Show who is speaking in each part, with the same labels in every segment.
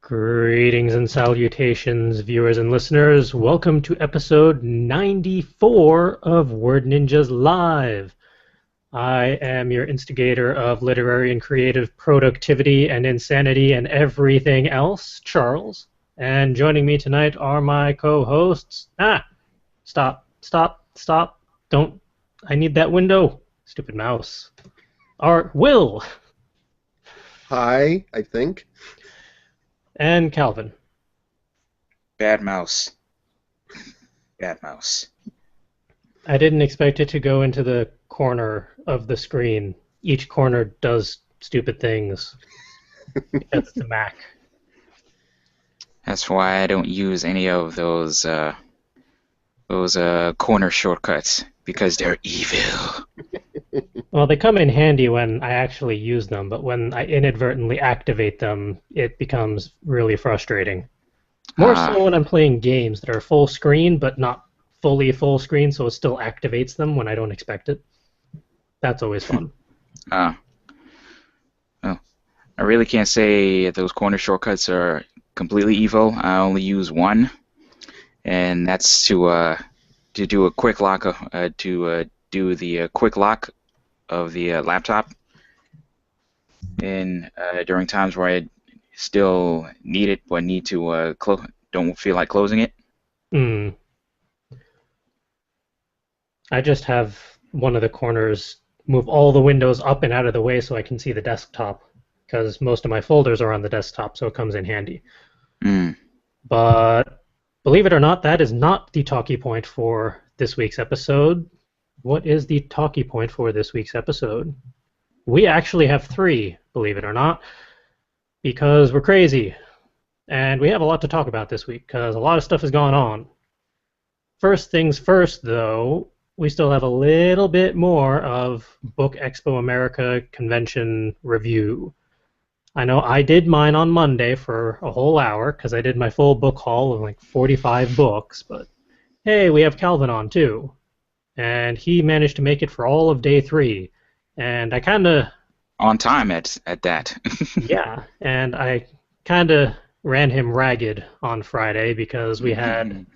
Speaker 1: Greetings and salutations, viewers and listeners. Welcome to episode 94 of Word Ninjas Live. I am your instigator of literary and creative productivity and insanity and everything else, Charles. And joining me tonight are my co-hosts. Stop. Don't. I need that window. Stupid mouse. Are Will
Speaker 2: Hi, I think.
Speaker 1: and Calvin.
Speaker 3: Bad mouse. Bad mouse.
Speaker 1: I didn't expect it to go into the corner of the screen. Each corner does stupid things. That's the Mac.
Speaker 3: That's why I don't use any of those corner shortcuts, because they're evil.
Speaker 1: Well, they come in handy when I actually use them, but when I inadvertently activate them, it becomes really frustrating. More so when I'm playing games that are full screen, but not fully full screen, so it still activates them when I don't expect it. That's always fun.
Speaker 3: Well, I really can't say those corner shortcuts are completely evil. I only use one, and that's to do a quick lock, do the quick lock of the laptop, and during times where I still need it but need to don't feel like closing it.
Speaker 1: I just have one of the corners move all the windows up and out of the way so I can see the desktop, because most of my folders are on the desktop, so it comes in handy. But believe it or not, that is not the talkie point for this week's episode. What is the talkie point for this week's episode? We actually have three, believe it or not, because we're crazy. And we have a lot to talk about this week, because a lot of stuff has gone on. First things first, though, we still have a little bit more of Book Expo America convention review. I know I did mine on Monday for a whole hour, because I did my full book haul of like 45 books, but hey, we have Calvin on too. And he managed to make it for all of day 3. And I kind of...
Speaker 3: On time at that.
Speaker 1: Yeah, and I kind of ran him ragged on Friday because we had,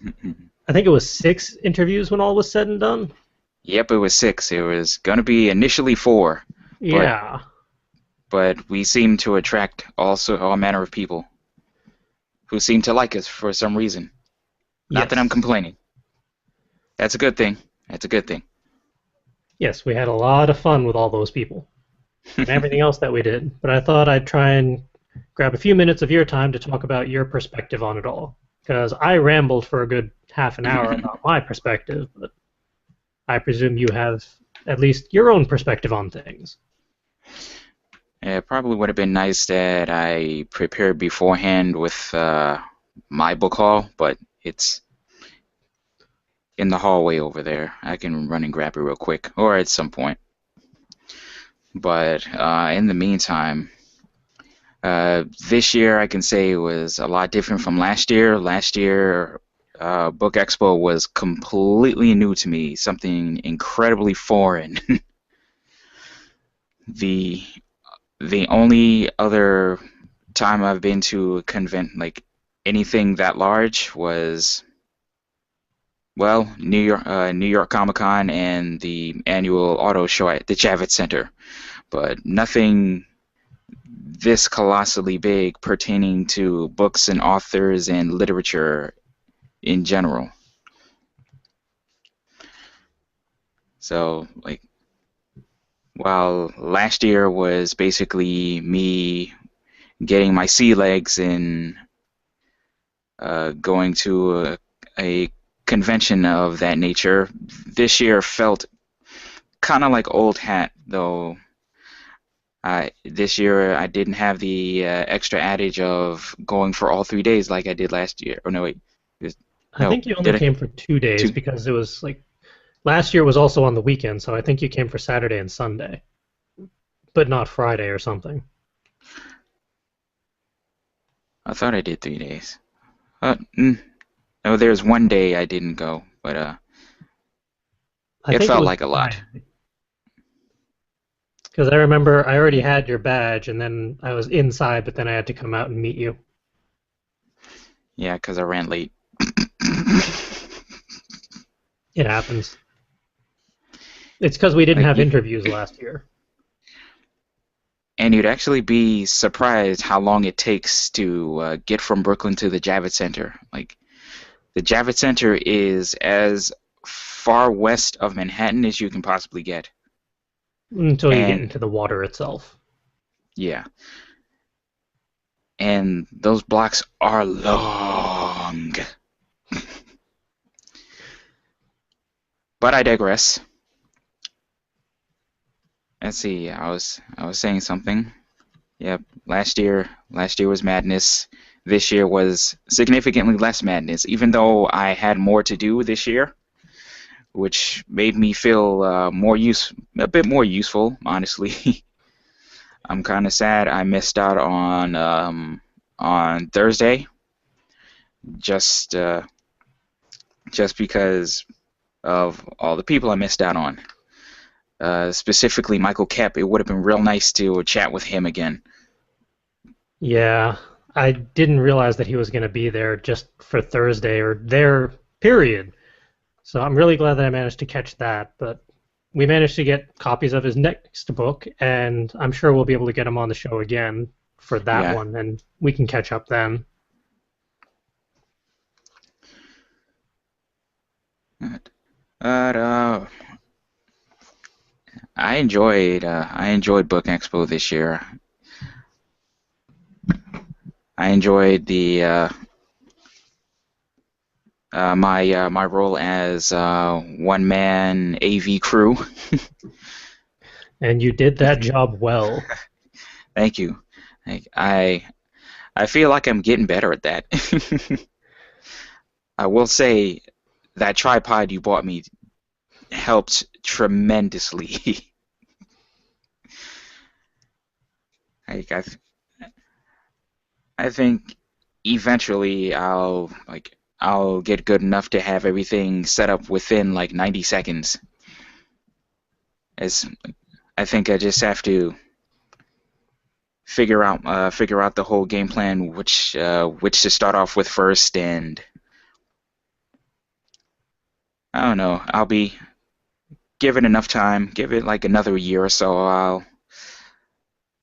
Speaker 1: I think it was 6 interviews when all was said and done.
Speaker 3: Yep, it was 6. It was going to be initially 4.
Speaker 1: Yeah.
Speaker 3: But we seem to attract all manner of people who seem to like us for some reason. Not that I'm complaining. That's a good thing. That's a good thing.
Speaker 1: Yes, we had a lot of fun with all those people and everything else that we did. But I thought I'd try and grab a few minutes of your time to talk about your perspective on it all. Because I rambled for a good half an hour about my perspective, but I presume you have at least your own perspective on things.
Speaker 3: It probably would have been nice that I prepared beforehand with my book haul, but it's in the hallway over there. I can run and grab it real quick, or at some point. But in the meantime, this year I can say was a lot different from last year. Last year, Book Expo was completely new to me, something incredibly foreign. The only other time I've been to a convent, like anything that large, was, well, New York Comic-Con and the annual auto show at the Javits Center, but nothing this colossally big pertaining to books and authors and literature in general. So, like, while last year was basically me getting my sea legs and going to a convention of that nature, this year felt kind of like old hat, though. This year I didn't have the extra adage of going for all 3 days like I did last year. Oh, no, wait.
Speaker 1: I think you only came for 2 days because it was like... Last year was also on the weekend, so I think you came for Saturday and Sunday, but not Friday or something.
Speaker 3: I thought I did 3 days. No, there's one day I didn't go, but it felt like a lot.
Speaker 1: Because I remember I already had your badge, and then I was inside, but then I had to come out and meet you.
Speaker 3: Yeah, because I ran late.
Speaker 1: It happens. It's because we didn't
Speaker 3: Like
Speaker 1: have
Speaker 3: you,
Speaker 1: interviews last year.
Speaker 3: and you'd actually be surprised how long it takes to get from Brooklyn to the Javits Center. Like the Javits Center is as far west of Manhattan as you can possibly get.
Speaker 1: Until you get
Speaker 3: And
Speaker 1: into the water itself.
Speaker 3: yeah, and those blocks are long. But I digress. Let's see. I was saying something. Yep. Last year was madness. This year was significantly less madness, even though I had more to do this year, which made me feel a bit more useful, honestly. I'm kind of sad I missed out on Thursday, just uh, just because of all the people I missed out on. Specifically, Michael Kep. It would have been real nice to chat with him again.
Speaker 1: Yeah, I didn't realize that he was going to be there just for Thursday or there, period. So I'm really glad that I managed to catch that. But we managed to get copies of his next book, and I'm sure we'll be able to get him on the show again for that
Speaker 3: Yeah.
Speaker 1: one, and we can catch up then.
Speaker 3: But I enjoyed Book Expo this year. I enjoyed the my role as one man AV crew.
Speaker 1: And you did that job well.
Speaker 3: Thank you. I feel like I'm getting better at that. I will say that tripod you bought me helped tremendously. like I, th- I think eventually I'll get good enough to have everything set up within like 90 seconds. As I think I just have to figure out the whole game plan, which to start off with first, and I don't know. I'll be given enough time, give it like another year or so.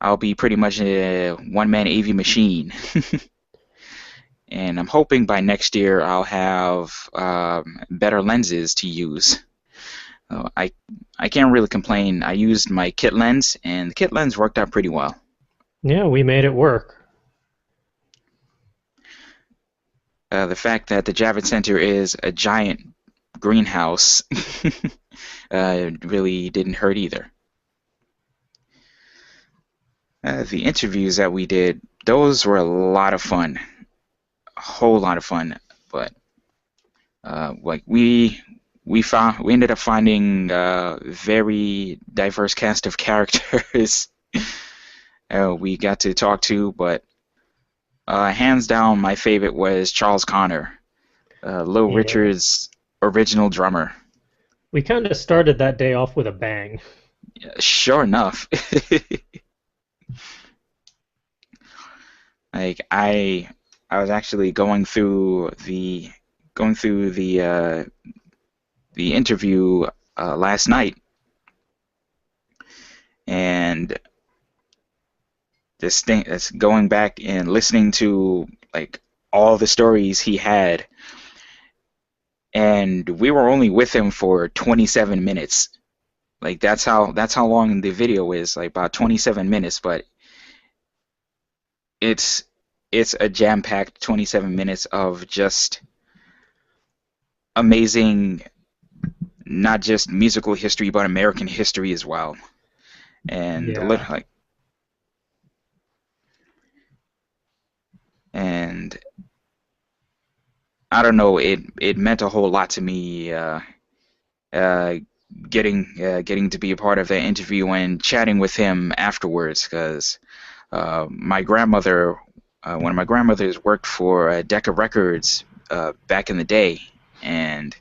Speaker 3: I'll be pretty much a one-man AV machine, and I'm hoping by next year I'll have better lenses to use. I can't really complain. I used my kit lens, and the kit lens worked out pretty well.
Speaker 1: Yeah, we made it work.
Speaker 3: The fact that the Javits Center is a giant greenhouse really didn't hurt either. The interviews that we did, those were a lot of fun, a whole lot of fun. But like we ended up finding a very diverse cast of characters we got to talk to, but hands down, my favorite was Charles Connor, Little
Speaker 1: Yeah.
Speaker 3: Richard's original drummer.
Speaker 1: We kind of started that day off with a bang.
Speaker 3: Sure enough, like I was actually going through the interview last night, and this thing is going back and listening to like all the stories he had, and we were only with him for 27 minutes. Like that's how long the video is, like about 27 minutes, but it's it's a jam-packed 27 minutes of just amazing, not just musical history but American history as well. And
Speaker 1: Yeah.
Speaker 3: like and I don't know, it meant a whole lot to me uh, getting to be a part of that interview and chatting with him afterwards, because my grandmother, one of my grandmothers worked for Decca Records back in the day, and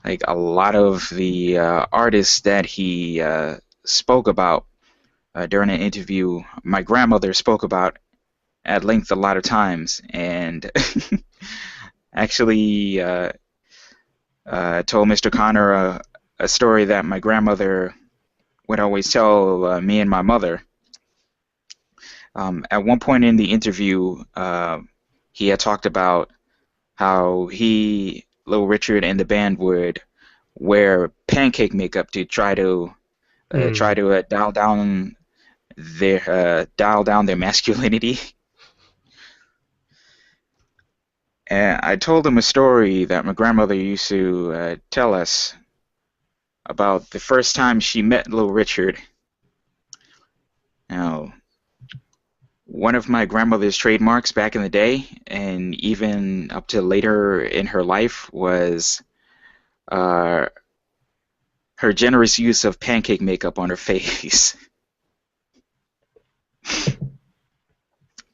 Speaker 3: like a lot of the artists that he spoke about during an interview, my grandmother spoke about at length a lot of times, and actually told Mr. Connor a story that my grandmother would always tell me and my mother. At one point in the interview, he had talked about how Little Richard, and the band would wear pancake makeup to try
Speaker 1: Mm.
Speaker 3: to dial down their masculinity. And I told him a story that my grandmother used to tell us about the first time she met Little Richard. Now, one of my grandmother's trademarks back in the day, and even up to later in her life, was uh, her generous use of pancake makeup on her face.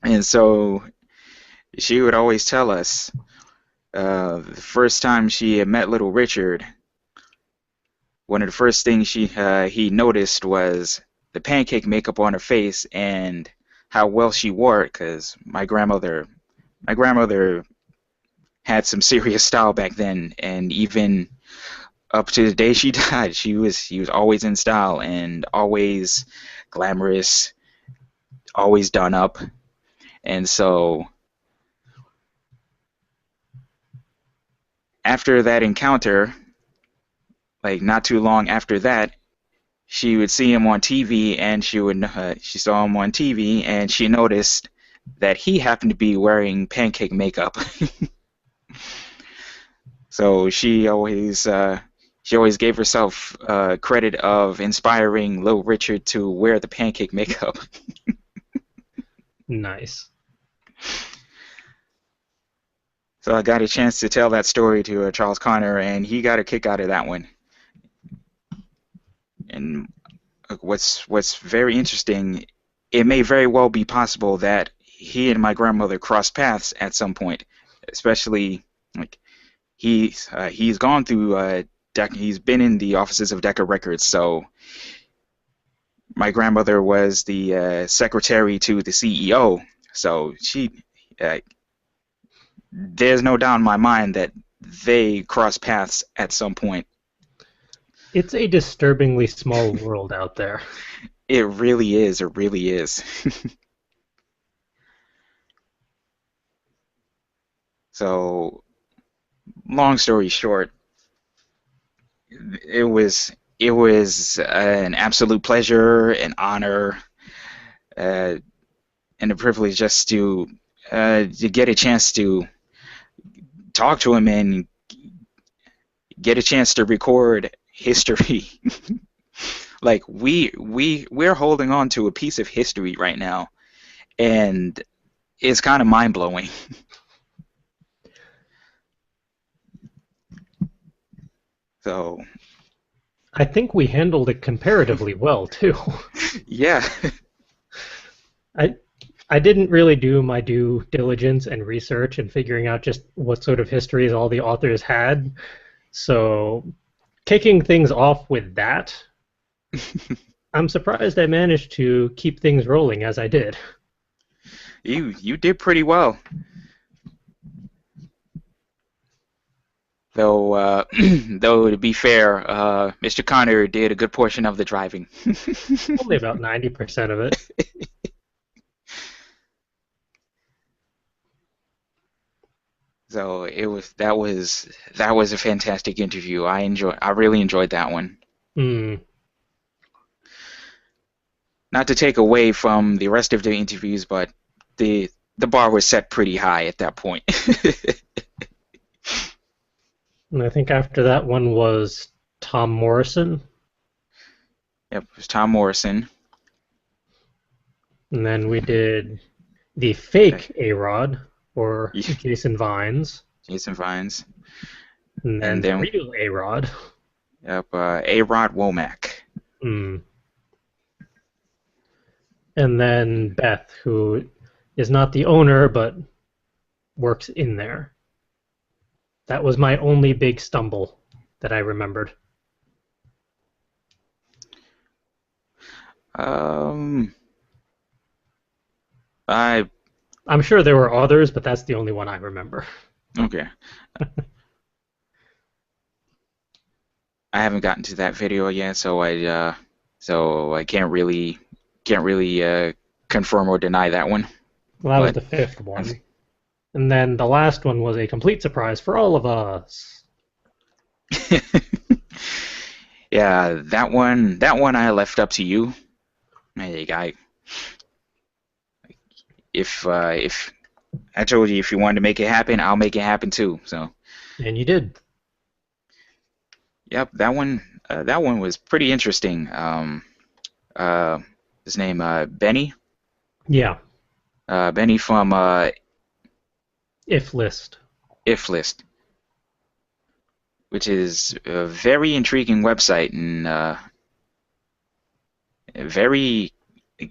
Speaker 3: And so she would always tell us the first time she had met Little Richard, one of the first things he noticed was the pancake makeup on her face and how well she wore it, because my grandmother had some serious style back then, and even up to the day she died, she was always in style and always glamorous, always done up. And so after that encounter, like not too long after that, she would see him on TV, and she saw him on TV, and she noticed that he happened to be wearing pancake makeup. So she always gave herself credit of inspiring Little Richard to wear the pancake makeup.
Speaker 1: Nice.
Speaker 3: So I got a chance to tell that story to Charles Connor, and he got a kick out of that one. And what's very interesting, it may very well be possible that he and my grandmother crossed paths at some point, especially like he's gone through he's been in the offices of Decca Records, so my grandmother was the secretary to the CEO, so uh, there's no doubt in my mind that they crossed paths at some point.
Speaker 1: It's a disturbingly small world out there.
Speaker 3: It really is. It really is. So, long story short, it was an absolute pleasure, an honor, uh, and a privilege just to get a chance to talk to him and get a chance to record history. Like we're holding on to a piece of history right now, and it's kind of mind blowing. So
Speaker 1: I think we handled it comparatively well too.
Speaker 3: yeah,
Speaker 1: I I didn't really do my due diligence and research and figuring out just what sort of histories all the authors had. So kicking things off with that, I'm surprised I managed to keep things rolling as I did.
Speaker 3: you did pretty well. Though though to be fair, Mr. Connor did a good portion of the driving.
Speaker 1: Only about 90% of it.
Speaker 3: So that was a fantastic interview. I really enjoyed that one.
Speaker 1: Mm.
Speaker 3: Not to take away from the rest of the interviews, but the bar was set pretty high at that point.
Speaker 1: And I think after that one was Tom Morrison,
Speaker 3: Yep, it was Tom Morrison.
Speaker 1: and then we did the fake
Speaker 3: Okay.
Speaker 1: A-Rod, or
Speaker 3: Yeah,
Speaker 1: Jason Vines,
Speaker 3: Jason Vines,
Speaker 1: and then
Speaker 3: and
Speaker 1: the
Speaker 3: then
Speaker 1: real A-Rod.
Speaker 3: yep, A-Rod Womack.
Speaker 1: Mm. And then Beth, who is not the owner but works in there. That was my only big stumble that I remembered.
Speaker 3: Um, I
Speaker 1: I'm sure there were others, but that's the only one I remember.
Speaker 3: Okay. I haven't gotten to that video yet, so I can't really confirm or deny that one.
Speaker 1: Well, that was
Speaker 3: But
Speaker 1: the fifth
Speaker 3: I've,
Speaker 1: one. And then the last one was a complete surprise for all of us.
Speaker 3: yeah, that one I left up to you. Hey, guy, if I told you if you wanted to make it happen, I'll make it happen too. So,
Speaker 1: And you did.
Speaker 3: yep, that one was pretty interesting. Uh, his name Benny,
Speaker 1: Yeah,
Speaker 3: Benny from
Speaker 1: if list.
Speaker 3: If List, which is a very intriguing website and very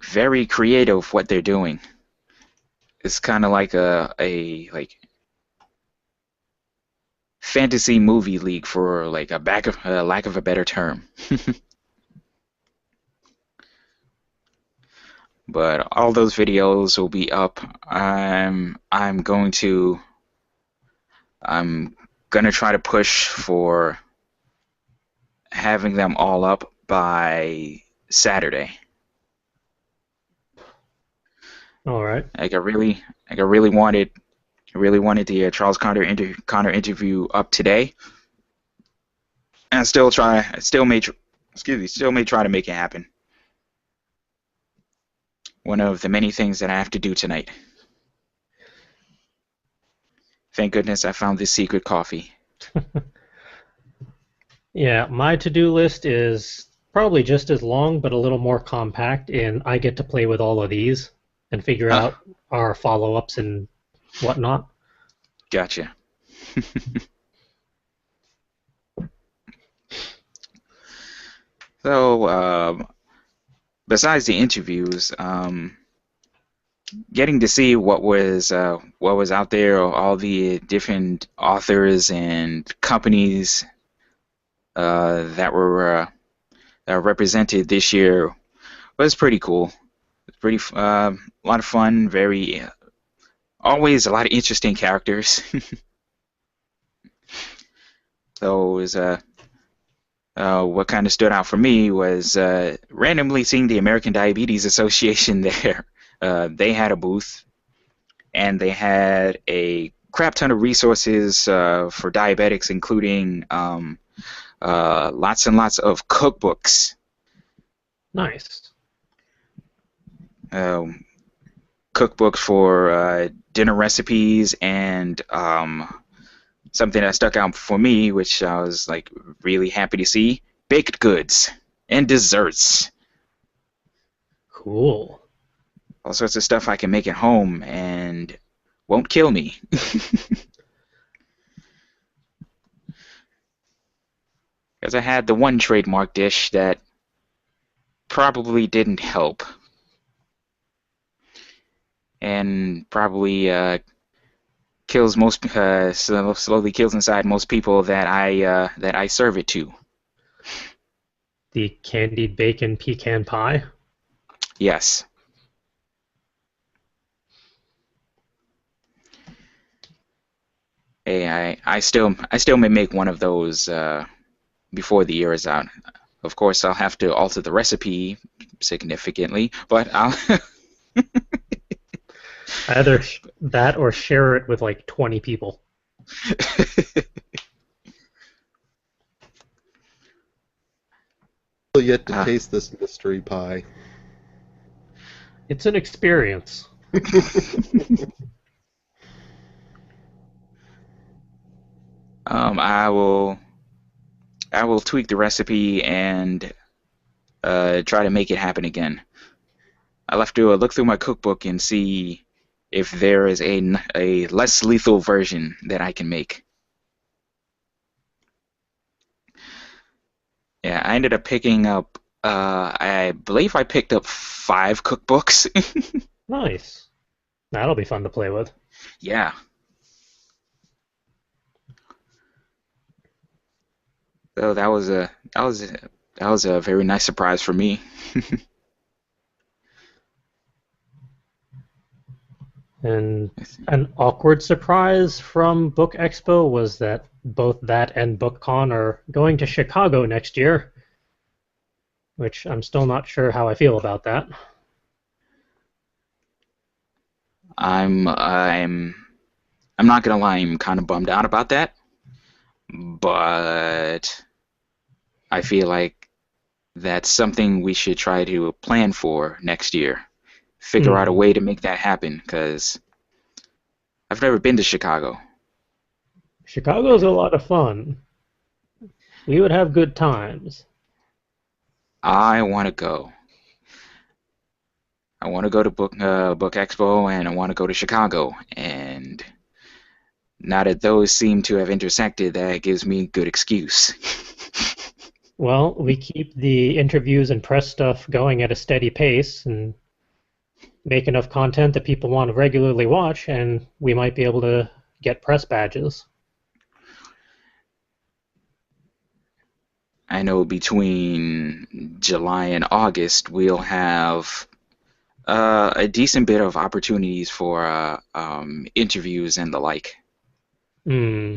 Speaker 3: very creative what they're doing. It's kind of like a like fantasy movie league for like a lack of a better term. But all those videos will be up. I'm gonna try to push for having them all up by Saturday.
Speaker 1: All right.
Speaker 3: Like I really wanted the Charles Connor interview up today, and still may try to make it happen. One of the many things that I have to do tonight. Thank goodness I found this secret coffee.
Speaker 1: Yeah, my to-do list is probably just as long, but a little more compact, and I get to play with all of these and figure
Speaker 3: Ah,
Speaker 1: out our follow-ups and whatnot.
Speaker 3: gotcha. So, besides the interviews, getting to see what was out there, all the different authors and companies that were represented this year was pretty cool. It's pretty a lot of fun. Very always a lot of interesting characters. So it was what kind of stood out for me was randomly seeing the American Diabetes Association there. They had a booth and they had a crap ton of resources for diabetics, including lots and lots of cookbooks.
Speaker 1: Nice.
Speaker 3: Um, Cookbooks for dinner recipes and something that stuck out for me, which I was like really happy to see, baked goods and desserts.
Speaker 1: Cool.
Speaker 3: All sorts of stuff I can make at home and won't kill me. Because I had the one trademark dish that probably didn't help and probably slowly kills inside most people that I serve it to.
Speaker 1: The candied bacon pecan pie.
Speaker 3: Yes. Hey, I still may make one of those before the year is out. Of course, I'll have to alter the recipe significantly, but I'll
Speaker 1: Either that or share it with like 20 people.
Speaker 2: Still yet to
Speaker 3: uh,
Speaker 2: taste this mystery pie.
Speaker 1: It's an experience.
Speaker 3: I will tweak the recipe and try to make it happen again. I'll have to look through my cookbook and see if there is a less lethal version that I can make. Yeah, I ended up picking up. I believe I picked up 5 cookbooks.
Speaker 1: Nice. That'll be fun to play with.
Speaker 3: Yeah. So that was a very nice surprise for me.
Speaker 1: And an awkward surprise from Book Expo was that both that and BookCon are going to Chicago next year, which I'm still not sure how I feel about that.
Speaker 3: I'm not gonna lie, I'm kind of bummed out about that, but I feel like that's something we should try to plan for next year. Figure out a
Speaker 1: Hmm.
Speaker 3: way to make that happen, because I've never been to Chicago.
Speaker 1: Chicago's a lot of fun. We would have good times.
Speaker 3: I want to go. I want to go to Book Expo, and I want to go to Chicago. And now that those seem to have intersected, that gives me good excuse.
Speaker 1: Well, we keep the interviews and press stuff going at a steady pace and make enough content that people want to regularly watch, and we might be able to get press badges.
Speaker 3: I know between July and August we'll have a decent bit of opportunities for interviews and the like.
Speaker 1: Hmm.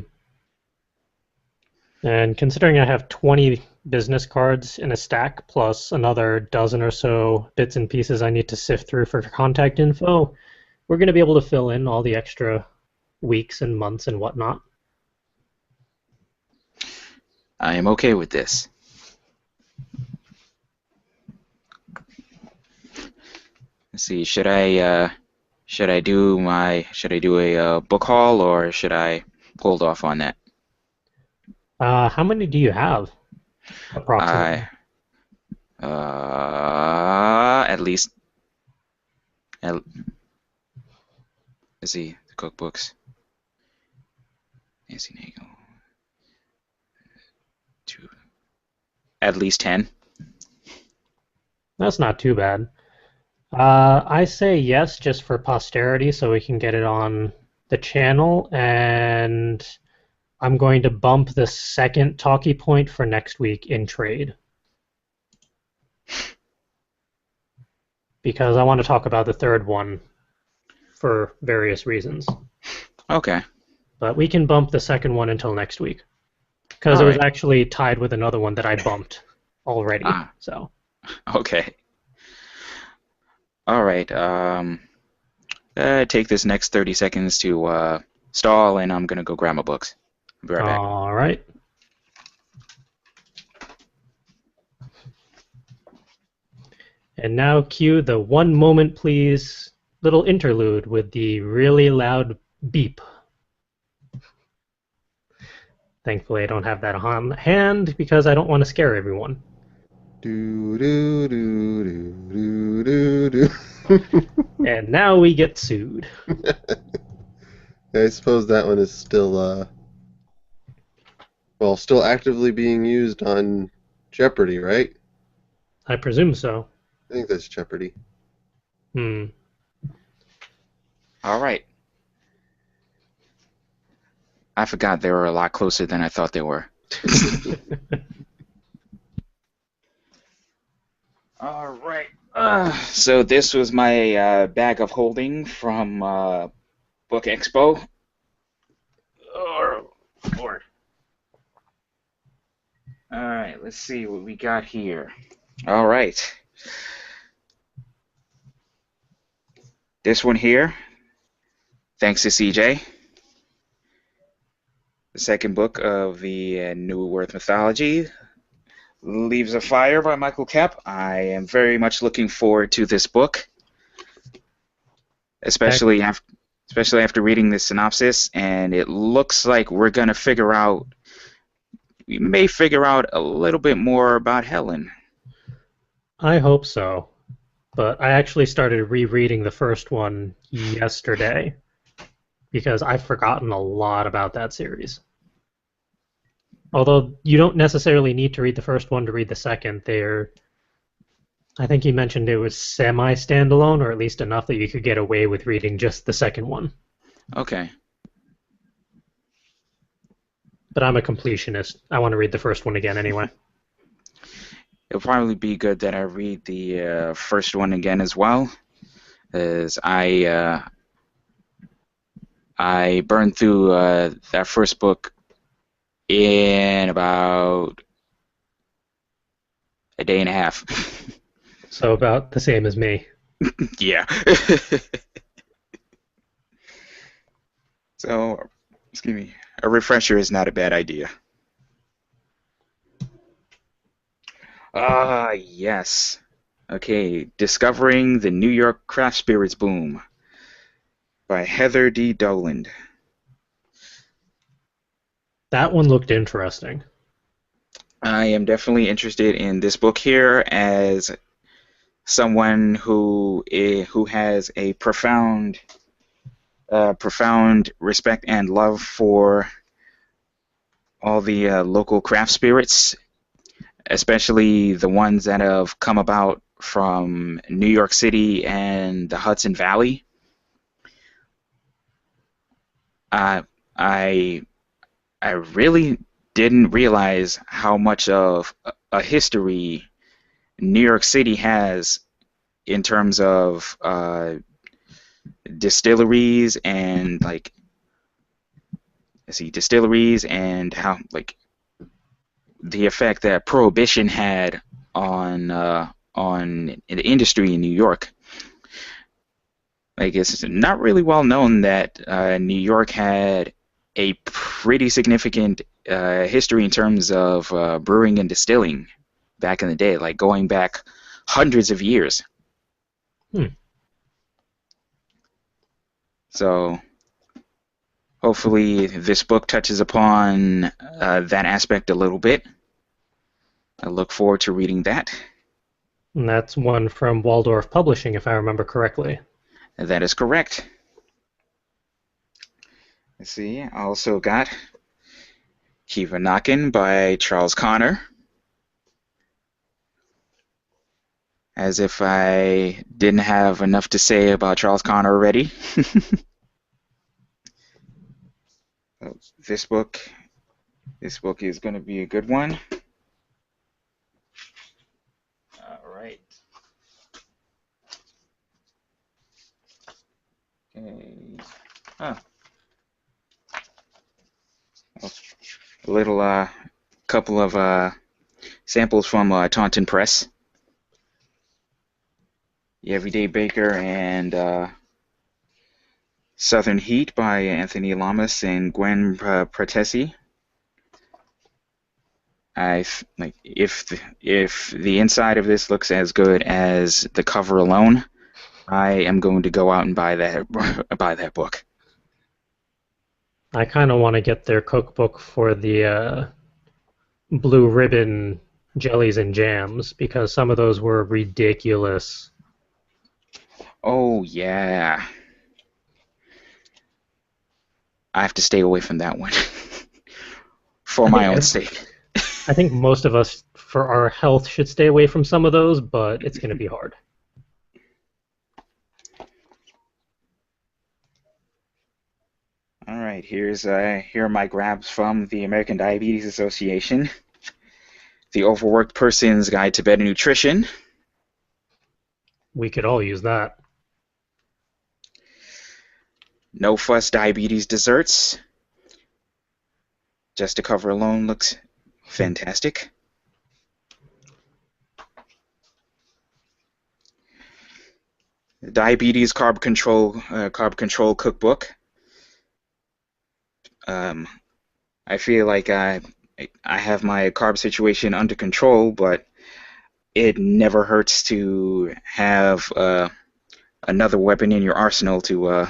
Speaker 1: And considering I have 20 business cards in a stack, plus another dozen or so bits and pieces I need to sift through for contact info, we're going to be able to fill in all the extra weeks and months and whatnot.
Speaker 3: I am okay with this. Let's see, should I do a book haul, or should I hold off on that?
Speaker 1: How many do you have,
Speaker 3: I
Speaker 1: approximately?
Speaker 3: at least at, let's see the cookbooks. Nancy Nagel, two, at least 10.
Speaker 1: That's not too bad. I say yes just for posterity so we can get it on the channel, and I'm going to bump the second talkie point for next week in trade because I want to talk about the third one for various reasons.
Speaker 3: Okay,
Speaker 1: But we can bump the second one until next week because
Speaker 3: all
Speaker 1: it was
Speaker 3: right.
Speaker 1: actually tied with another one that I bumped already.
Speaker 3: Ah,
Speaker 1: So,
Speaker 3: okay, all right. Take this next 30 seconds to stall, and I'm gonna go grab my books. I'll be right back.
Speaker 1: all right. And now cue the one moment, please little interlude with the really loud beep. Thankfully, I don't have that on hand because I don't want to scare everyone.
Speaker 2: Do do do do do do do.
Speaker 1: And now we get sued.
Speaker 2: I suppose that one is still well, still actively being used on Jeopardy, right?
Speaker 1: I presume so.
Speaker 2: I think that's Jeopardy.
Speaker 1: Hmm.
Speaker 3: All right. I forgot they were a lot closer than I thought they were. All right. So this was my bag of holding from Book Expo. Oh, Lord. All right, let's see what we got here. All right. This one here, thanks to CJ, the second book of the New Earth mythology, Leaves of Fire by Michael Kapp. I am very much looking forward to this book,
Speaker 1: Heck,
Speaker 3: especially after reading the synopsis, and it looks like we may figure out a little bit more about Helen.
Speaker 1: I hope so. But I actually started rereading the first one yesterday because I've forgotten a lot about that series. Although you don't necessarily need to read the first one to read the second, I think you mentioned it was semi standalone, or at least enough that you could get away with reading just the second one.
Speaker 3: Okay.
Speaker 1: But I'm a completionist. I want to read the first one again anyway.
Speaker 3: It'll probably be good that I read the first one again as well, as I burned through that first book in about a day and a half.
Speaker 1: So about the same as me.
Speaker 3: Yeah. So, excuse me, a refresher is not a bad idea. Ah, yes. Okay, Discovering the New York Craft Spirits Boom by Heather D. Doland.
Speaker 1: That one looked interesting.
Speaker 3: I am definitely interested in this book here as someone who has a profound respect and love for all the local craft spirits, especially the ones that have come about from New York City and the Hudson Valley. Uh, I I really didn't realize how much of a history New York City has in terms of distilleries and like let's see distilleries and how like the effect that prohibition had on the industry in New York. Like it's not really well known that New York had a pretty significant history in terms of brewing and distilling back in the day, like going back hundreds of years.
Speaker 1: Hmm.
Speaker 3: So hopefully this book touches upon that aspect a little bit. I look forward to reading that.
Speaker 1: And that's one from Waldorf Publishing, if I remember correctly.
Speaker 3: That is correct. Let's see. I also got Kiva Knockin' by Charles Connor. As if I didn't have enough to say about Charles Connor already. So this book is going to be a good one. All right. Okay. Oh, a little couple of samples from Taunton Press. The Everyday Baker and Southern Heat by Anthony Lamas and Gwen Pratesi. Like if the inside of this looks as good as the cover alone, I am going to go out and buy that buy that book.
Speaker 1: I kind of want to get their cookbook for the blue ribbon jellies and jams because some of those were ridiculous.
Speaker 3: Oh yeah, I have to stay away from that one for
Speaker 1: I
Speaker 3: my
Speaker 1: think
Speaker 3: own sake.
Speaker 1: I think most of us, for our health, should stay away from some of those, but it's going to be hard.
Speaker 3: All right, here are my grabs from the American Diabetes Association. The Overworked Person's Guide to Better Nutrition.
Speaker 1: We could all use that.
Speaker 3: No Fuss Diabetes Desserts. Just the cover alone looks fantastic. Diabetes Carb Control Cookbook. Um, I feel like I have my carb situation under control, but it never hurts to have another weapon in your arsenal to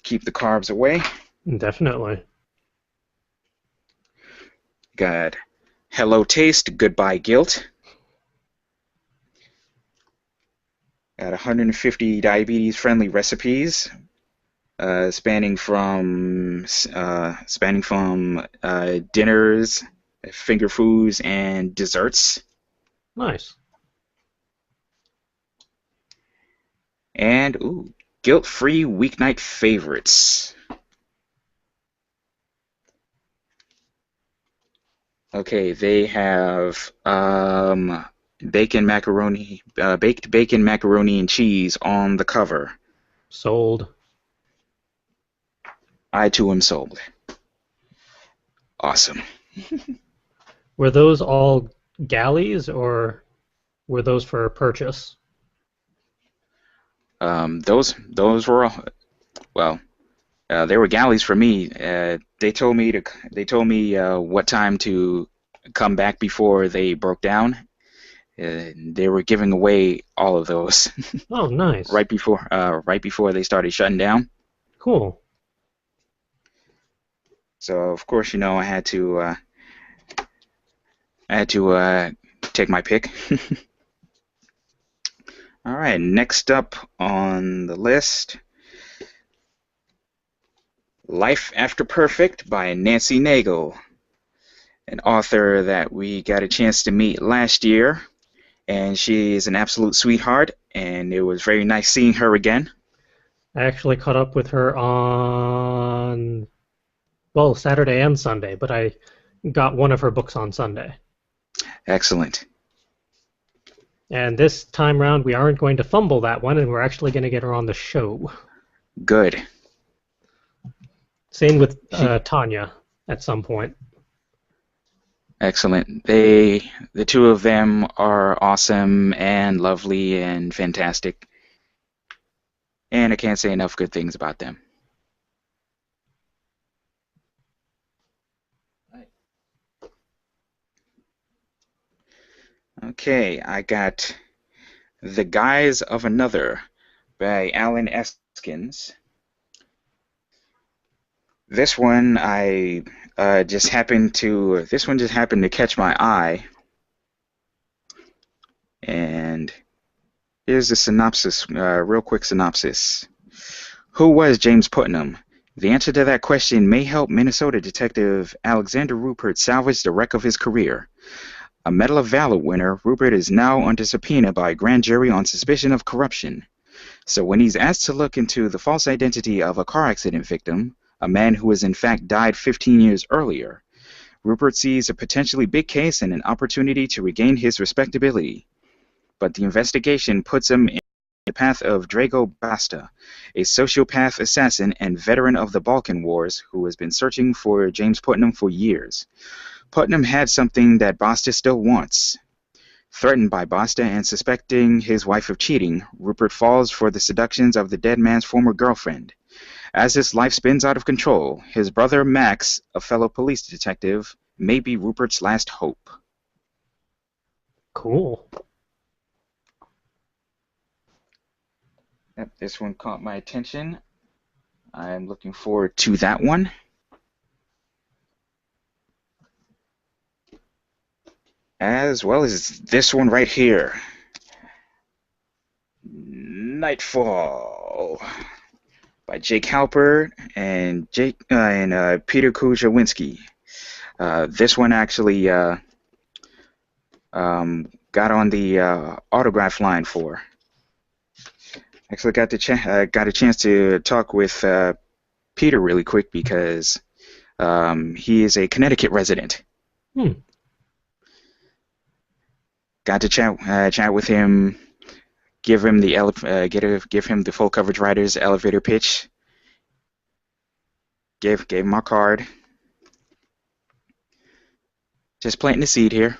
Speaker 3: keep the carbs away.
Speaker 1: Definitely.
Speaker 3: Got Hello Taste, Goodbye Guilt. Got 150 diabetes-friendly recipes, spanning from dinners, finger foods, and desserts.
Speaker 1: Nice.
Speaker 3: And guilt-free weeknight favorites. Okay, they have baked bacon, macaroni, and cheese on the cover.
Speaker 1: Sold.
Speaker 3: I too am sold. Awesome.
Speaker 1: Were those all galleys, or were those for purchase?
Speaker 3: Those were all, well, they were galleys for me. They told me what time to come back before they broke down. They were giving away all of those
Speaker 1: Oh, nice.
Speaker 3: right before they started shutting down.
Speaker 1: Cool.
Speaker 3: So of course, I had to take my pick. All right, next up on the list, Life After Perfect by Nancy Nagel, an author that we got a chance to meet last year, and she is an absolute sweetheart, and it was very nice seeing her again.
Speaker 1: I actually caught up with her on, well, Saturday and Sunday, but I got one of her books on Sunday.
Speaker 3: Excellent.
Speaker 1: And this time round, we aren't going to fumble that one, and we're actually going to get her on the show.
Speaker 3: Good.
Speaker 1: Same with
Speaker 3: She,
Speaker 1: Tanya at some point.
Speaker 3: excellent. The two of them are awesome and lovely and fantastic, and I can't say enough good things about them. Okay, I got The Guise of Another by Alan Eskins. This one this one just happened to catch my eye, and here's the synopsis, real quick synopsis. Who was James Putnam? The answer to that question may help Minnesota detective Alexander Rupert salvage the wreck of his career. A Medal of Valor winner, Rupert is now under subpoena by a grand jury on suspicion of corruption. So when he's asked to look into the false identity of a car accident victim, a man who has in fact died 15 years earlier, Rupert sees a potentially big case and an opportunity to regain his respectability. But the investigation puts him in the path of Drago Basta, a sociopath assassin and veteran of the Balkan Wars who has been searching for James Putnam for years. Putnam had something that Basta still wants. Threatened by Basta and suspecting his wife of cheating, Rupert falls for the seductions of the dead man's former girlfriend. As his life spins out of control, his brother Max, a fellow police detective, may be Rupert's last hope.
Speaker 1: Cool.
Speaker 3: Yep, this one caught my attention. I'm looking forward to that one. As well as this one right here. Nightfall by Jake Halpert and Peter Kujawinski. This one actually got on the autograph line for. Actually got a chance to talk with Peter really quick because he is a Connecticut resident. Got to chat with him, give him the full coverage writer's elevator pitch. Gave him my card. Just planting the seed here.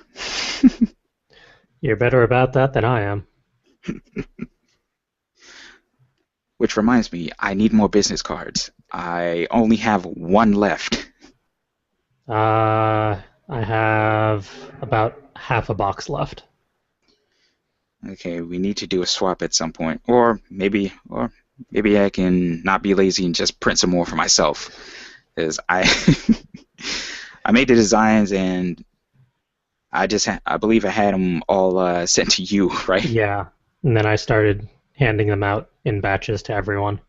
Speaker 1: You're better about that than I am.
Speaker 3: Which reminds me, I need more business cards. I only have one left.
Speaker 1: I have about half a box left.
Speaker 3: Okay, we need to do a swap at some point, or maybe I can not be lazy and just print some more for myself, because I I made the designs and I believe I had them all sent to you, right?
Speaker 1: Yeah, and then I started handing them out in batches to everyone.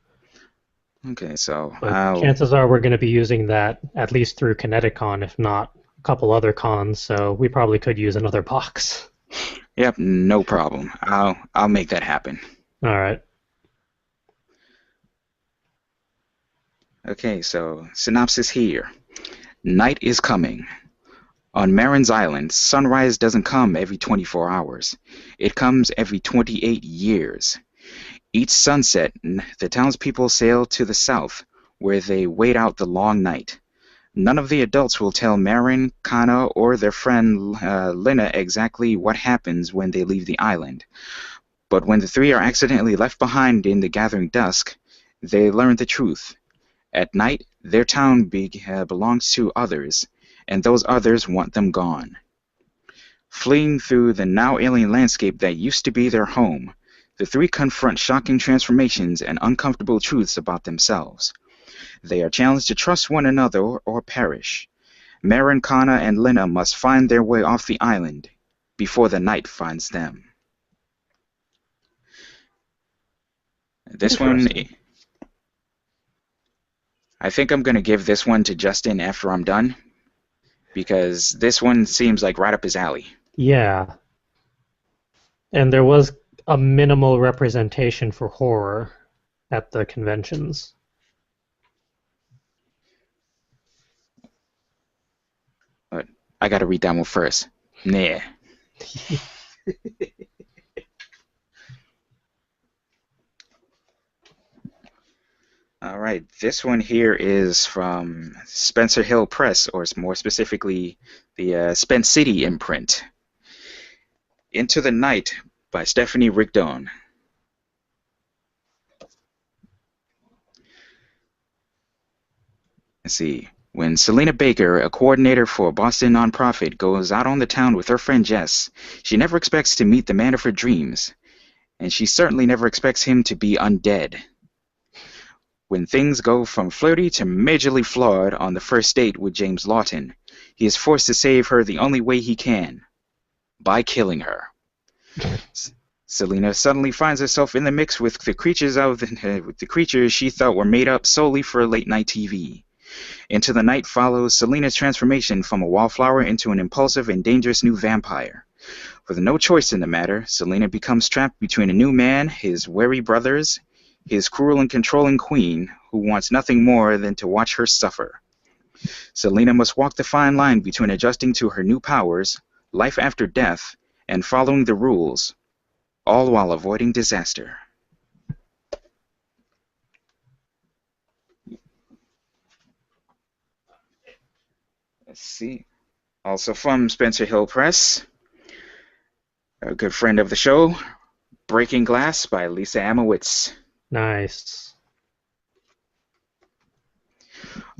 Speaker 3: Okay, so
Speaker 1: But chances are we're going to be using that at least through Kineticon, if not a couple other cons, so we probably could use another box.
Speaker 3: Yep, no problem. I'll make that happen.
Speaker 1: All right.
Speaker 3: Okay, so synopsis here. Night is coming. On Marin's Island, sunrise doesn't come every 24 hours. It comes every 28 years. Each sunset, the townspeople sail to the south, where they wait out the long night. None of the adults will tell Marin, Kana, or their friend Lena exactly what happens when they leave the island. But when the three are accidentally left behind in the gathering dusk, they learn the truth. At night, their town belongs to others, and those others want them gone. Fleeing through the now alien landscape that used to be their home, the three confront shocking transformations and uncomfortable truths about themselves. They are challenged to trust one another or perish. Marin, Kana, and Lena must find their way off the island before the night finds them. This one,
Speaker 1: Interesting.
Speaker 3: I think I'm going to give this one to Justin after I'm done, because this one seems like right up his alley.
Speaker 1: Yeah. And there was a minimal representation for horror at the conventions.
Speaker 3: But I got to read that one first. Nah. All right, this one here is from Spencer Hill Press, or more specifically, the Spence City imprint. Into the Night by Stephanie Rigdon. Let's see. When Selena Baker, a coordinator for a Boston nonprofit, goes out on the town with her friend Jess, she never expects to meet the man of her dreams, and she certainly never expects him to be undead. When things go from flirty to majorly flawed on the first date with James Lawton, he is forced to save her the only way he can, by killing her. Selena suddenly finds herself in the mix with the creatures she thought were made up solely for late-night TV. Into the Night follows Selena's transformation from a wallflower into an impulsive and dangerous new vampire. With no choice in the matter, Selena becomes trapped between a new man, his wary brothers, his cruel and controlling queen, who wants nothing more than to watch her suffer. Selena must walk the fine line between adjusting to her new powers, life after death, and following the rules, all while avoiding disaster. Let's see. Also from Spencer Hill Press, a good friend of the show, Breaking Glass by Lisa Amowitz.
Speaker 1: Nice.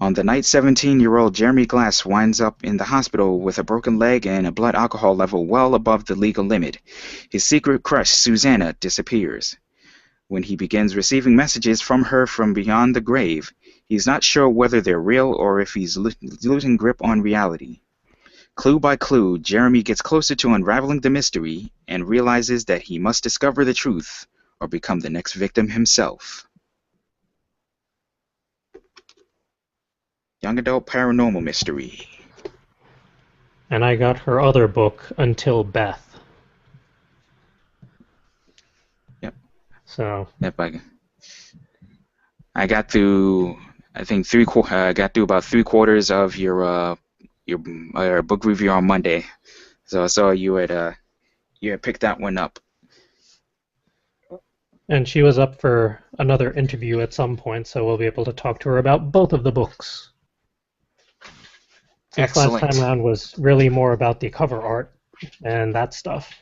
Speaker 3: On the night 17-year-old Jeremy Glass winds up in the hospital with a broken leg and a blood alcohol level well above the legal limit, his secret crush, Susanna, disappears. When he begins receiving messages from her from beyond the grave, he's not sure whether they're real or if he's losing grip on reality. Clue by clue, Jeremy gets closer to unraveling the mystery and realizes that he must discover the truth or become the next victim himself. Young adult paranormal mystery.
Speaker 1: And I got her other book, Until Beth.
Speaker 3: Yep.
Speaker 1: So.
Speaker 3: Yep. I got through. I think got through about 3/4 of your book review on Monday. So I saw you had picked that one up.
Speaker 1: And she was up for another interview at some point, so we'll be able to talk to her about both of the books. Since
Speaker 3: Excellent.
Speaker 1: last time around was really more about the cover art and that stuff.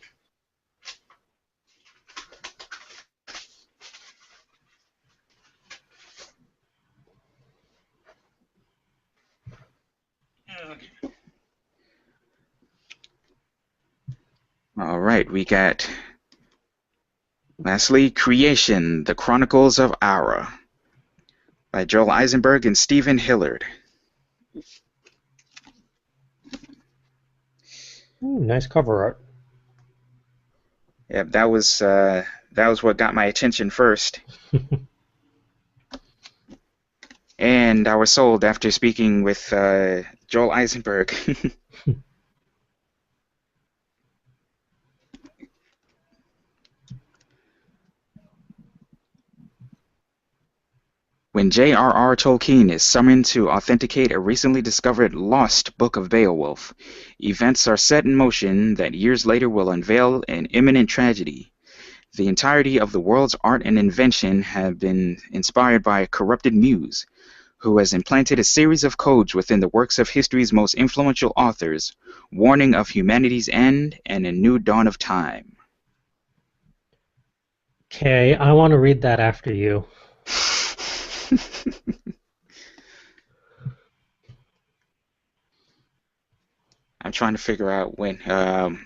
Speaker 3: All right, we got, lastly, Creation, The Chronicles of Aura by Joel Eisenberg and Stephen Hillard.
Speaker 1: Ooh, nice cover art.
Speaker 3: Yep, that was what got my attention first. And I was sold after speaking with Joel Eisenberg. When J.R.R. Tolkien is summoned to authenticate a recently discovered lost book of Beowulf, events are set in motion that years later will unveil an imminent tragedy. The entirety of the world's art and invention have been inspired by a corrupted muse, who has implanted a series of codes within the works of history's most influential authors, warning of humanity's end and a new dawn of time.
Speaker 1: Okay, I want to read that after you.
Speaker 3: I'm trying to figure out when I'm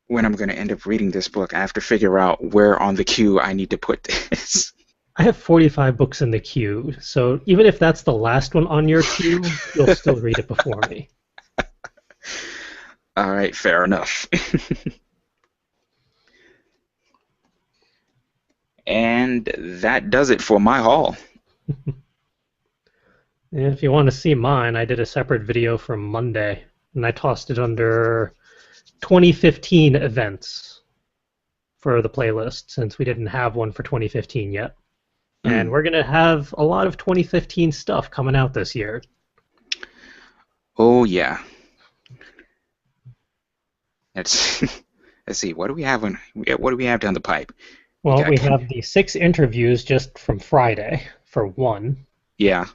Speaker 3: going to end up reading this book. I have to figure out where on the queue I need to put this.
Speaker 1: I have 45 books in the queue, so even if that's the last one on your queue, you'll still read it before me.
Speaker 3: All right, fair enough. And that does it for my haul.
Speaker 1: If you want to see mine, I did a separate video from Monday, and I tossed it under 2015 events for the playlist, since we didn't have one for 2015 yet. And we're going to have a lot of 2015 stuff coming out this year.
Speaker 3: Oh, yeah. Let's see. What do we have down the pipe?
Speaker 1: Well, we have the 6 interviews just from Friday, for one.
Speaker 3: Yeah.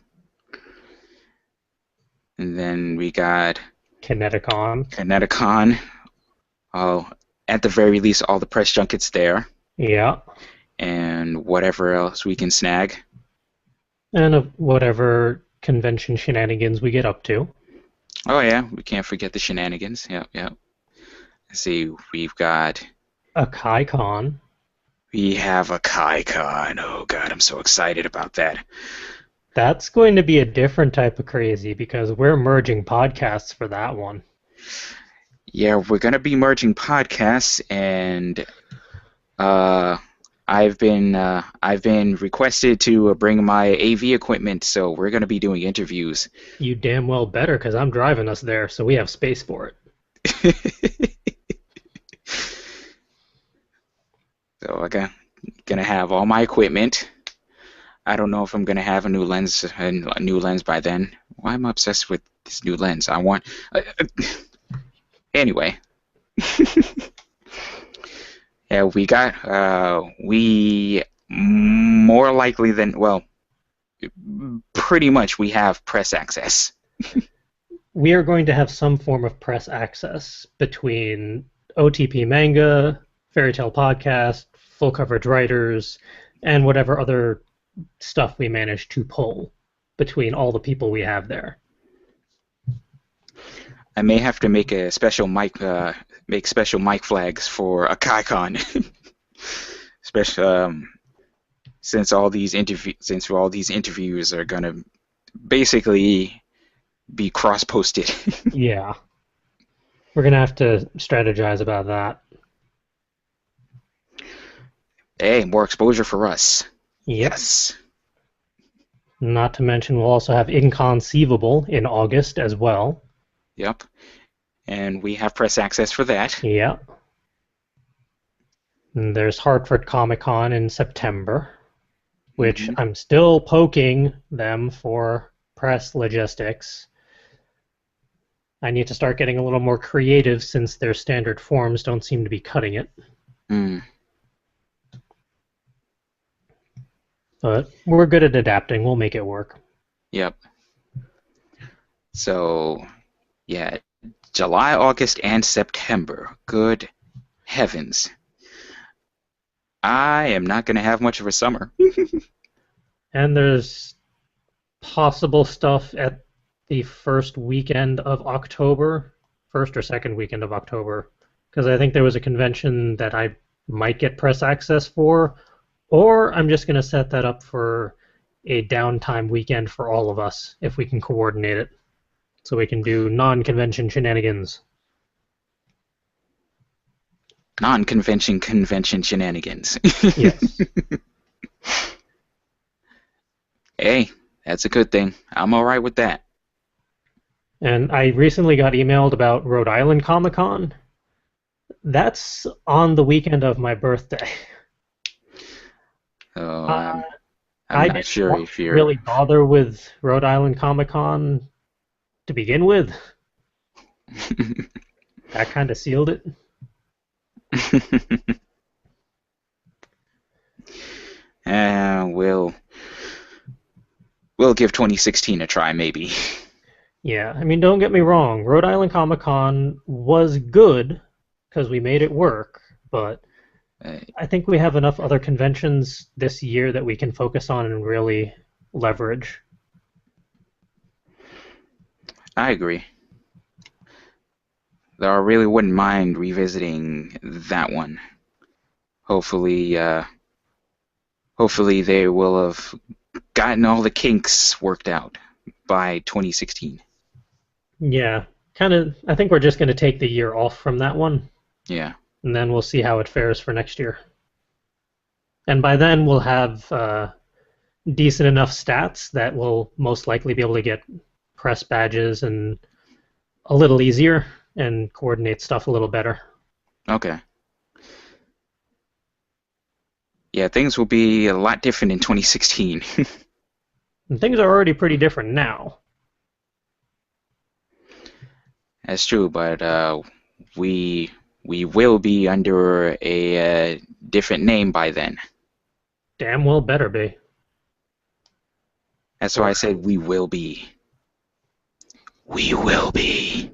Speaker 3: And then we got
Speaker 1: Kineticon.
Speaker 3: Oh, at the very least, all the press junkets there.
Speaker 1: Yeah.
Speaker 3: And whatever else we can snag.
Speaker 1: And whatever convention shenanigans we get up to.
Speaker 3: Oh, yeah. We can't forget the shenanigans. Yep. Let's see. We've got
Speaker 1: a KaiCon.
Speaker 3: We have a KaiCon. Oh, God, I'm so excited about that.
Speaker 1: That's going to be a different type of crazy because we're merging podcasts for that one.
Speaker 3: Yeah, we're going to be merging podcasts, and I've been requested to bring my AV equipment, so we're going to be doing interviews.
Speaker 1: You damn well better, because I'm driving us there, so we have space for it.
Speaker 3: So I'm gonna have all my equipment. I don't know if I'm gonna have a new lens by then. Why am I obsessed with this new lens? I want. Anyway. Yeah, we more likely than, well, pretty much we have press access.
Speaker 1: We are going to have some form of press access between OTP Manga, Fairy Tale Podcast, Full Coverage Writers, and whatever other stuff we manage to pull between all the people we have there.
Speaker 3: I may have to make a special mic flags for a KaiCon, especially since all these interviews are gonna basically be cross-posted.
Speaker 1: Yeah, we're gonna have to strategize about that.
Speaker 3: Hey, more exposure for us.
Speaker 1: Yep.
Speaker 3: Yes.
Speaker 1: Not to mention, we'll also have Inconceivable in August as well.
Speaker 3: Yep. And we have press access for that.
Speaker 1: Yep. And there's Hartford Comic Con in September, which I'm still poking them for press logistics. I need to start getting a little more creative since their standard forms don't seem to be cutting it. But we're good at adapting. We'll make it work.
Speaker 3: Yep. So, yeah, July, August, and September. Good heavens. I am not going to have much of a summer.
Speaker 1: And there's possible stuff at the first weekend of October, first or second weekend of October, because I think there was a convention that I might get press access for, or I'm just going to set that up for a downtime weekend for all of us, if we can coordinate it, so we can do non-convention shenanigans.
Speaker 3: Non-convention convention shenanigans.
Speaker 1: Yes.
Speaker 3: Hey, that's a good thing. I'm all right with that.
Speaker 1: And I recently got emailed about Rhode Island Comic Con. That's on the weekend of my birthday.
Speaker 3: I'm
Speaker 1: I
Speaker 3: not sure if you're
Speaker 1: really bother with Rhode Island Comic Con to begin with. That kind of sealed it.
Speaker 3: we'll give 2016 a try, maybe.
Speaker 1: Yeah, I mean, don't get me wrong. Rhode Island Comic Con was good because we made it work, but
Speaker 3: Uh,
Speaker 1: I think we have enough other conventions this year that we can focus on and really leverage.
Speaker 3: I agree. Though I really wouldn't mind revisiting that one. Hopefully, hopefully they will have gotten all the kinks worked out by 2016.
Speaker 1: Yeah, kind of. I think we're just going to take the year off from that one,
Speaker 3: Yeah.
Speaker 1: and then we'll see how it fares for next year. And by then, we'll have decent enough stats that we'll most likely be able to get press badges and a little easier and coordinate stuff a little better.
Speaker 3: Okay. Yeah, things will be a lot different in 2016.
Speaker 1: And things are already pretty different now.
Speaker 3: That's true, but we will be under a different name by then.
Speaker 1: Damn well better be.
Speaker 3: That's why I said we will be. We will be.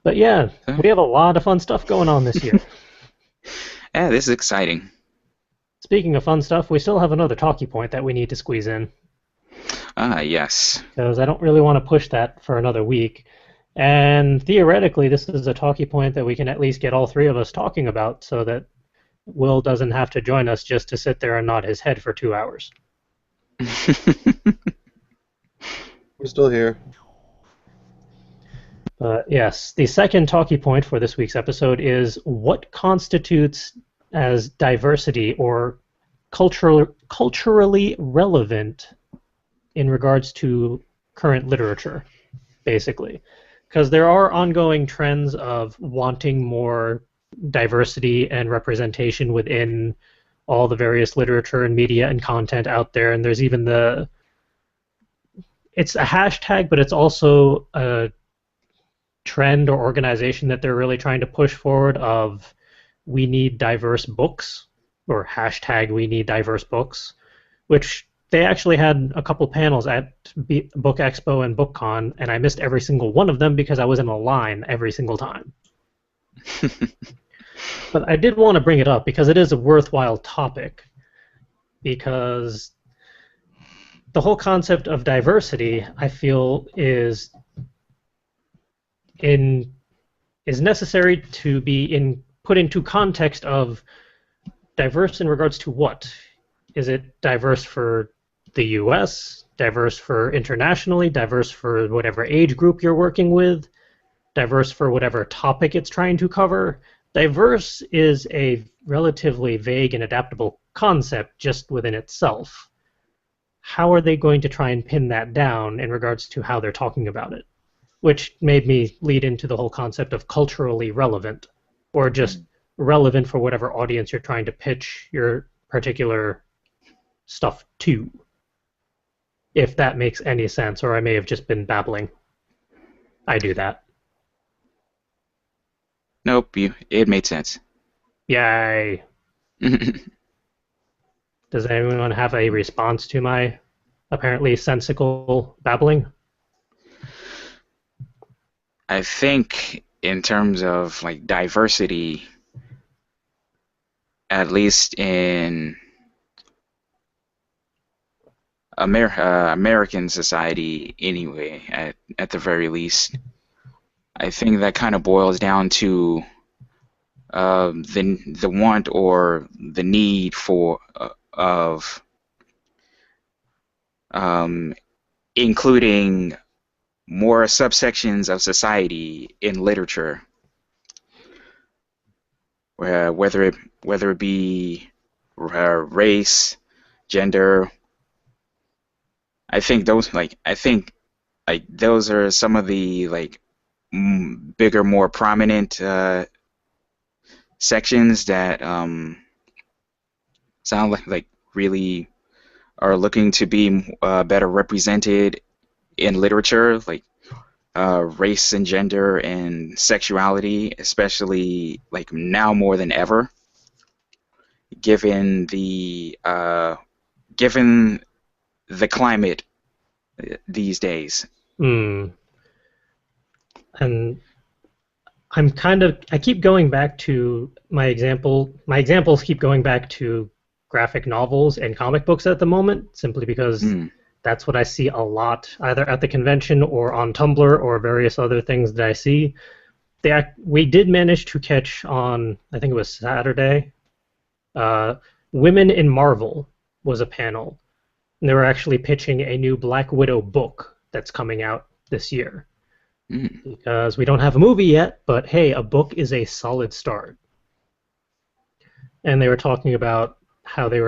Speaker 1: But yeah, we have a lot of fun stuff going on this year.
Speaker 3: Yeah, this is exciting.
Speaker 1: Speaking of fun stuff, we still have another talkie point that we need to squeeze in.
Speaker 3: Ah, yes.
Speaker 1: Because I don't really want to push that for another week. And theoretically, this is a talkie point that we can at least get all three of us talking about so that Will doesn't have to join us just to sit there and nod his head for 2 hours.
Speaker 2: We're still here.
Speaker 1: Yes, the second talkie point for this week's episode is what constitutes as diversity or culturally relevant in regards to current literature, basically. Because there are ongoing trends of wanting more diversity and representation within all the various literature and media and content out there, and there's even it's a hashtag, but it's also a trend or organization that they're really trying to push forward of we need diverse books, or hashtag we need diverse books, which they actually had a couple panels at Book Expo and BookCon, and I missed every single one of them because I was in a line every single time. But I did want to bring it up because it is a worthwhile topic, because the whole concept of diversity, I feel, is necessary to be put into context of diverse in regards to what? Is it diverse for the US, diverse for internationally, diverse for whatever age group you're working with, diverse for whatever topic it's trying to cover? Diverse is a relatively vague and adaptable concept just within itself. How are they going to try and pin that down in regards to how they're talking about it? Which made me lead into the whole concept of culturally relevant, or just relevant for whatever audience you're trying to pitch your particular stuff to. If that makes any sense, or I may have just been babbling. I do that.
Speaker 3: Nope, it made sense.
Speaker 1: Yay! Does anyone have a response to my apparently sensical babbling?
Speaker 3: I think in terms of like diversity, at least in American society anyway, at the very least, I think that kind of boils down to the want or the need for of including more subsections of society in literature, whether it be race, gender. I think those are some of the like bigger, more prominent sections that sound like really are looking to be better represented in literature, like race and gender and sexuality, especially like now more than ever, given given the climate these days.
Speaker 1: Hmm. And I keep going back to my example. My examples keep going back to graphic novels and comic books at the moment, simply because
Speaker 3: Mm,
Speaker 1: that's what I see a lot, either at the convention or on Tumblr or various other things that I see. We did manage to catch on, I think it was Saturday, uh, Women in Marvel was a panel, and they were actually pitching a new Black Widow book that's coming out this year.
Speaker 3: mm.
Speaker 1: Because we don't have a movie yet, but hey, a book is a solid start. And they were talking about how they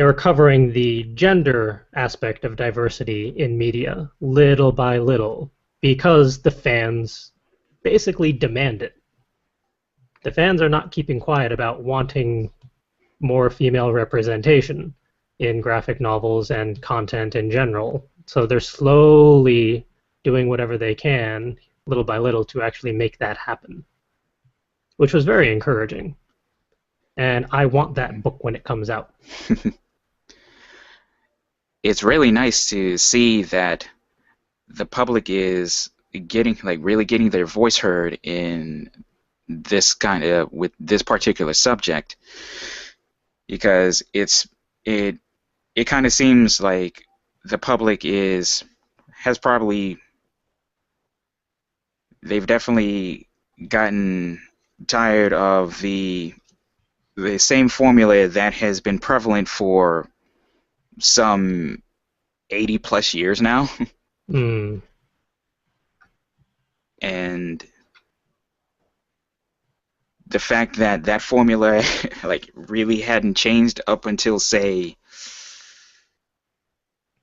Speaker 1: were covering the gender aspect of diversity in media little by little because the fans basically demand it. The fans are not keeping quiet about wanting more female representation in graphic novels and content in general. So they're slowly doing whatever they can, little by little, to actually make that happen, which was very encouraging. And I want that book when it comes out.
Speaker 3: It's really nice to see that the public is getting like really getting their voice heard in this kind of with this particular subject because it it kind of seems like the public is has probably they've definitely gotten tired of the same formula that has been prevalent for some 80 plus years now.
Speaker 1: Mm,
Speaker 3: And the fact that that formula like really hadn't changed up until say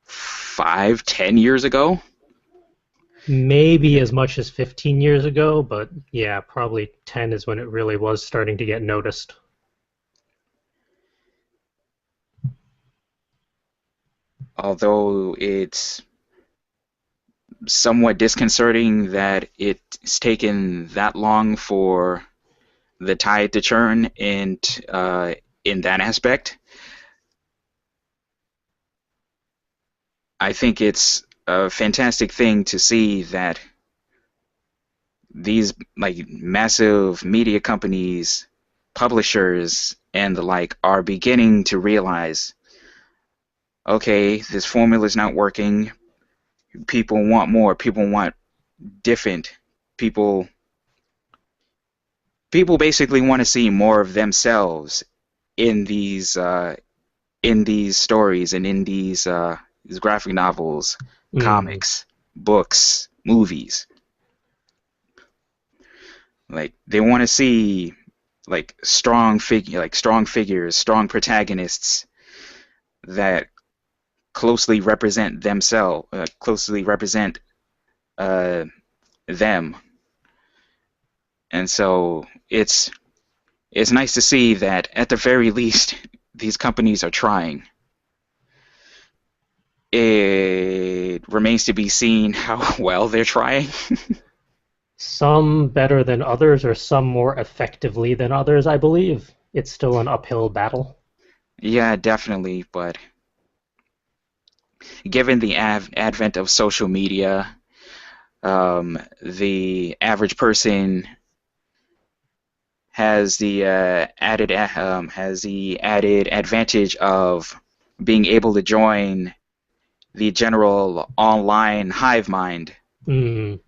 Speaker 3: 5, 10 years ago.
Speaker 1: maybe as much as 15 years ago, but yeah, probably 10 is when it really was starting to get noticed.
Speaker 3: Although it's somewhat disconcerting that it's taken that long for the tide to turn in that aspect. I think it's a fantastic thing to see that these like massive media companies, publishers, and the like are beginning to realize, okay, this formula is not working. People want more. People want different. People people basically want to see more of themselves in these stories and in these graphic novels,
Speaker 1: Mm,
Speaker 3: comics, books, movies. Like they want to see strong figures, strong protagonists that closely represent themselves, closely represent uh, them. And so it's nice to see that at the very least these companies are trying. It remains to be seen how well they're trying.
Speaker 1: some better than others, or some more effectively than others, I believe. It's still an uphill battle.
Speaker 3: Yeah, definitely, but given the advent of social media, the average person has the added advantage of being able to join the general online hive mind.
Speaker 1: Mm,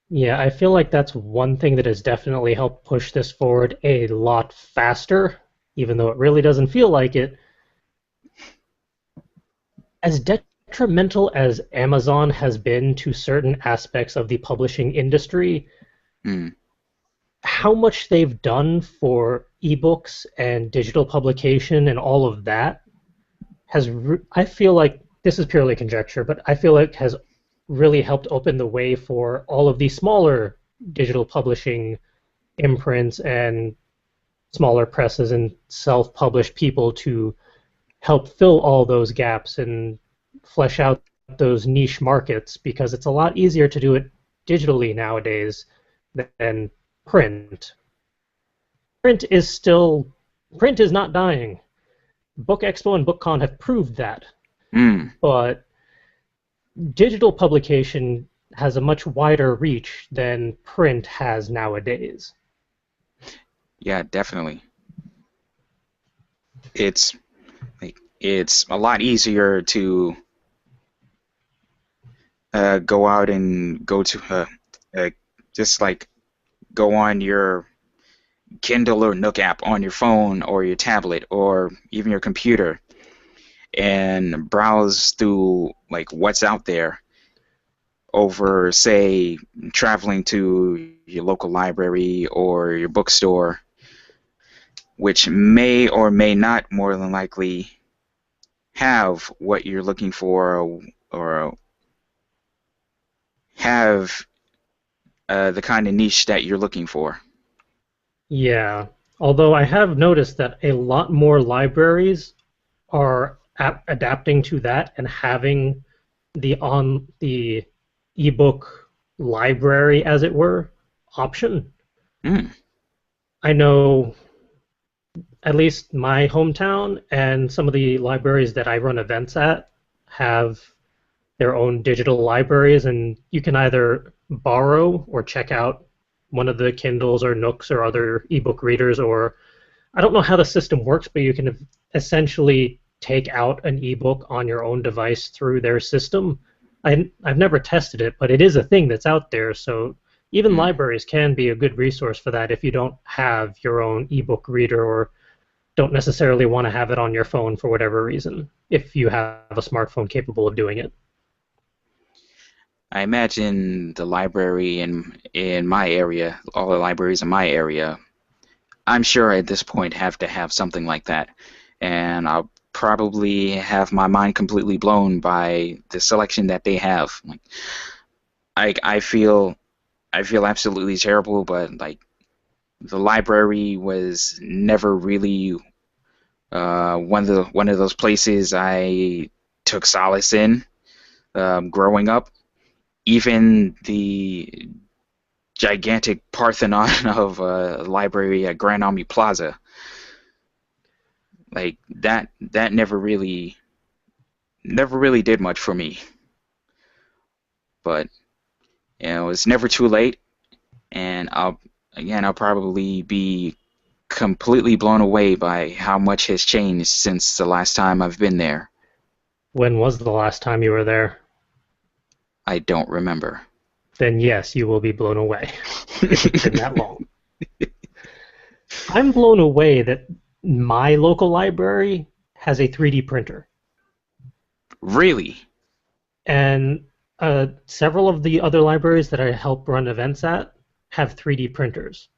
Speaker 1: yeah, I feel like that's one thing that has definitely helped push this forward a lot faster, even though it really doesn't feel like it. As detrimental as Amazon has been to certain aspects of the publishing industry,
Speaker 3: Mm,
Speaker 1: how much they've done for ebooks and digital publication and all of that I feel like this is purely conjecture, but I feel like has really helped open the way for all of these smaller digital publishing imprints and smaller presses and self-published people to help fill all those gaps and flesh out those niche markets, because it's a lot easier to do it digitally nowadays than print. print is still print is not dying. Book Expo and BookCon have proved that,
Speaker 3: Mm,
Speaker 1: but digital publication has a much wider reach than print has nowadays.
Speaker 3: yeah, definitely. It's it's a lot easier to go out and go to uh, just like go on your Kindle or Nook app on your phone or your tablet or even your computer and browse through like what's out there over, say, traveling to your local library or your bookstore, which may or may not more than likely have what you're looking for or have the kind of niche that you're looking for.
Speaker 1: Yeah, although I have noticed that a lot more libraries are adapting to that and having the ebook library, as it were, option.
Speaker 3: Mm,
Speaker 1: I know at least my hometown and some of the libraries that I run events at have their own digital libraries, and you can either borrow or check out one of the Kindles or Nooks or other ebook readers, or I don't know how the system works, but you can essentially take out an ebook on your own device through their system. I've never tested it, but it is a thing that's out there, so even
Speaker 3: mm.
Speaker 1: libraries can be a good resource for that if you don't have your own ebook reader or don't necessarily want to have it on your phone for whatever reason, if you have a smartphone capable of doing it.
Speaker 3: I imagine the library in my area, all the libraries in my area, I'm sure at this point have to have something like that, and I'll probably have my mind completely blown by the selection that they have. Like, I feel absolutely terrible, but like the library was never really one of those places I took solace in growing up. Even the gigantic Parthenon of a library at Grand Army Plaza, like that never really did much for me. But it's never too late, and I'll probably be completely blown away by how much has changed since the last time I've been there.
Speaker 1: When was the last time you were there?
Speaker 3: I don't remember.
Speaker 1: Then yes, you will be blown away if it's been that long. I'm blown away that my local library has a 3D printer,
Speaker 3: Really?
Speaker 1: and several of the other libraries that I help run events at have 3D printers.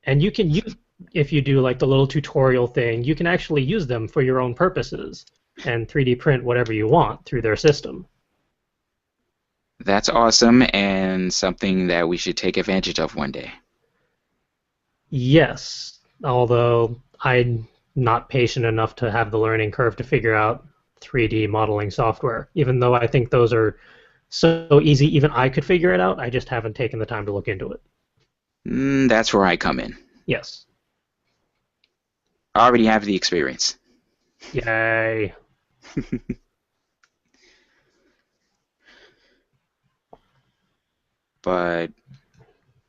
Speaker 1: And you can use, if you do like the little tutorial thing, you can actually use them for your own purposes and 3D print whatever you want through their system.
Speaker 3: That's awesome and something that we should take advantage of one day.
Speaker 1: Yes, although I'm not patient enough to have the learning curve to figure out 3D modeling software, even though I think those are so easy, even I could figure it out. I just haven't taken the time to look into it.
Speaker 3: That's where I come in.
Speaker 1: Yes.
Speaker 3: I already have the experience.
Speaker 1: Yay.
Speaker 3: But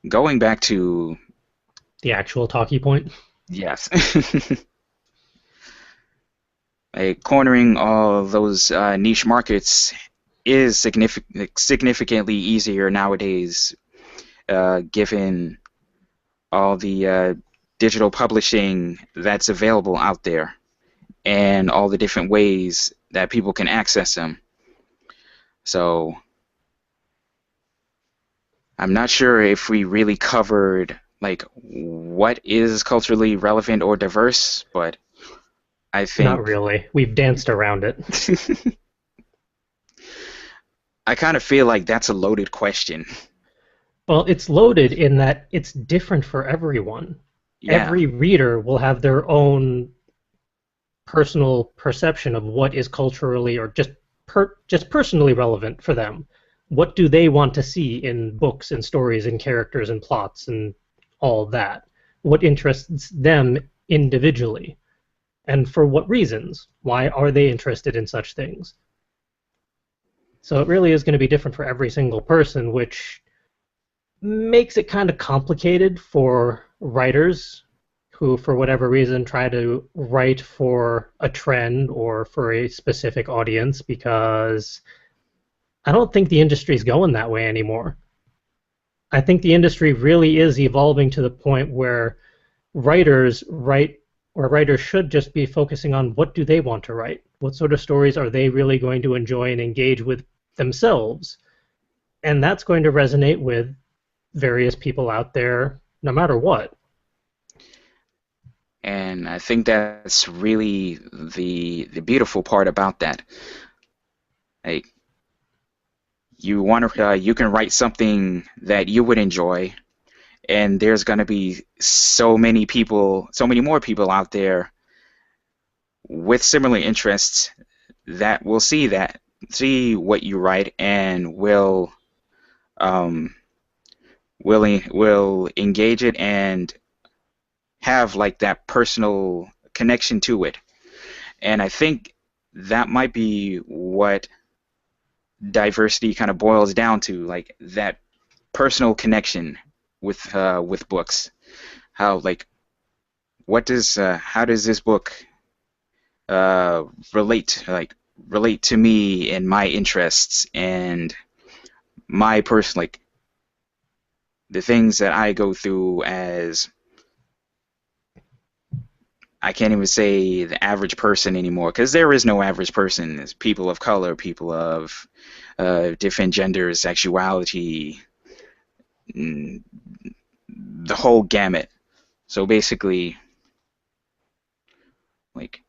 Speaker 3: going back to,
Speaker 1: The actual talkie point.
Speaker 3: yes, cornering all those niche markets is significantly easier nowadays, given all the digital publishing that's available out there and all the different ways that people can access them. So I'm not sure if we really covered like what is culturally relevant or diverse, but I
Speaker 1: Not
Speaker 3: think
Speaker 1: really. We've danced around it.
Speaker 3: I kind of feel like that's a loaded question.
Speaker 1: Well, it's loaded in that it's different for everyone.
Speaker 3: Yeah,
Speaker 1: Every reader will have their own personal perception of what is culturally or just personally relevant for them. What do they want to see in books and stories and characters and plots and all that? what interests them individually, and for what reasons. Why are they interested in such things? So it really is going to be different for every single person, which makes it kind of complicated for writers who, for whatever reason, try to write for a trend or for a specific audience, because I don't think the industry is going that way anymore. I think the industry really is evolving to the point where writers write, or writers should just be focusing on what do they want to write. What sort of stories are they really going to enjoy and engage with themselves? And that's going to resonate with various people out there no matter what.
Speaker 3: And I think that's really the beautiful part about that. Like you can write something that you would enjoy, and there's going to be so many people, so many more people out there with similar interests that will see what you write and um will engage it and have like that personal connection to it. And I think that might be what diversity kind of boils down to, like that personal connection with books. How like what does how does this book uh, relate to me and my interests and my person, like the things that I go through as, I can't even say the average person anymore, because there is no average person. There's people of color, people of different genders, sexuality, mm, the whole gamut. So basically, like,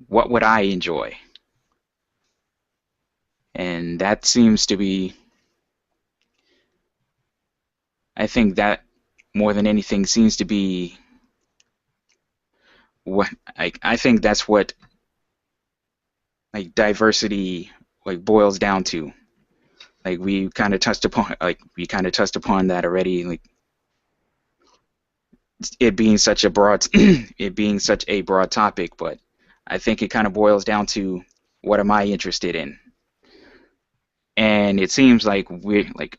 Speaker 3: what would I enjoy? And that seems to be, I think that more than anything seems to be what I think that's what like diversity like boils down to. Like we kind of touched upon that already. Like it being such a broad it being such a broad topic, but I think it kind of boils down to what am I interested in? And it seems like we're like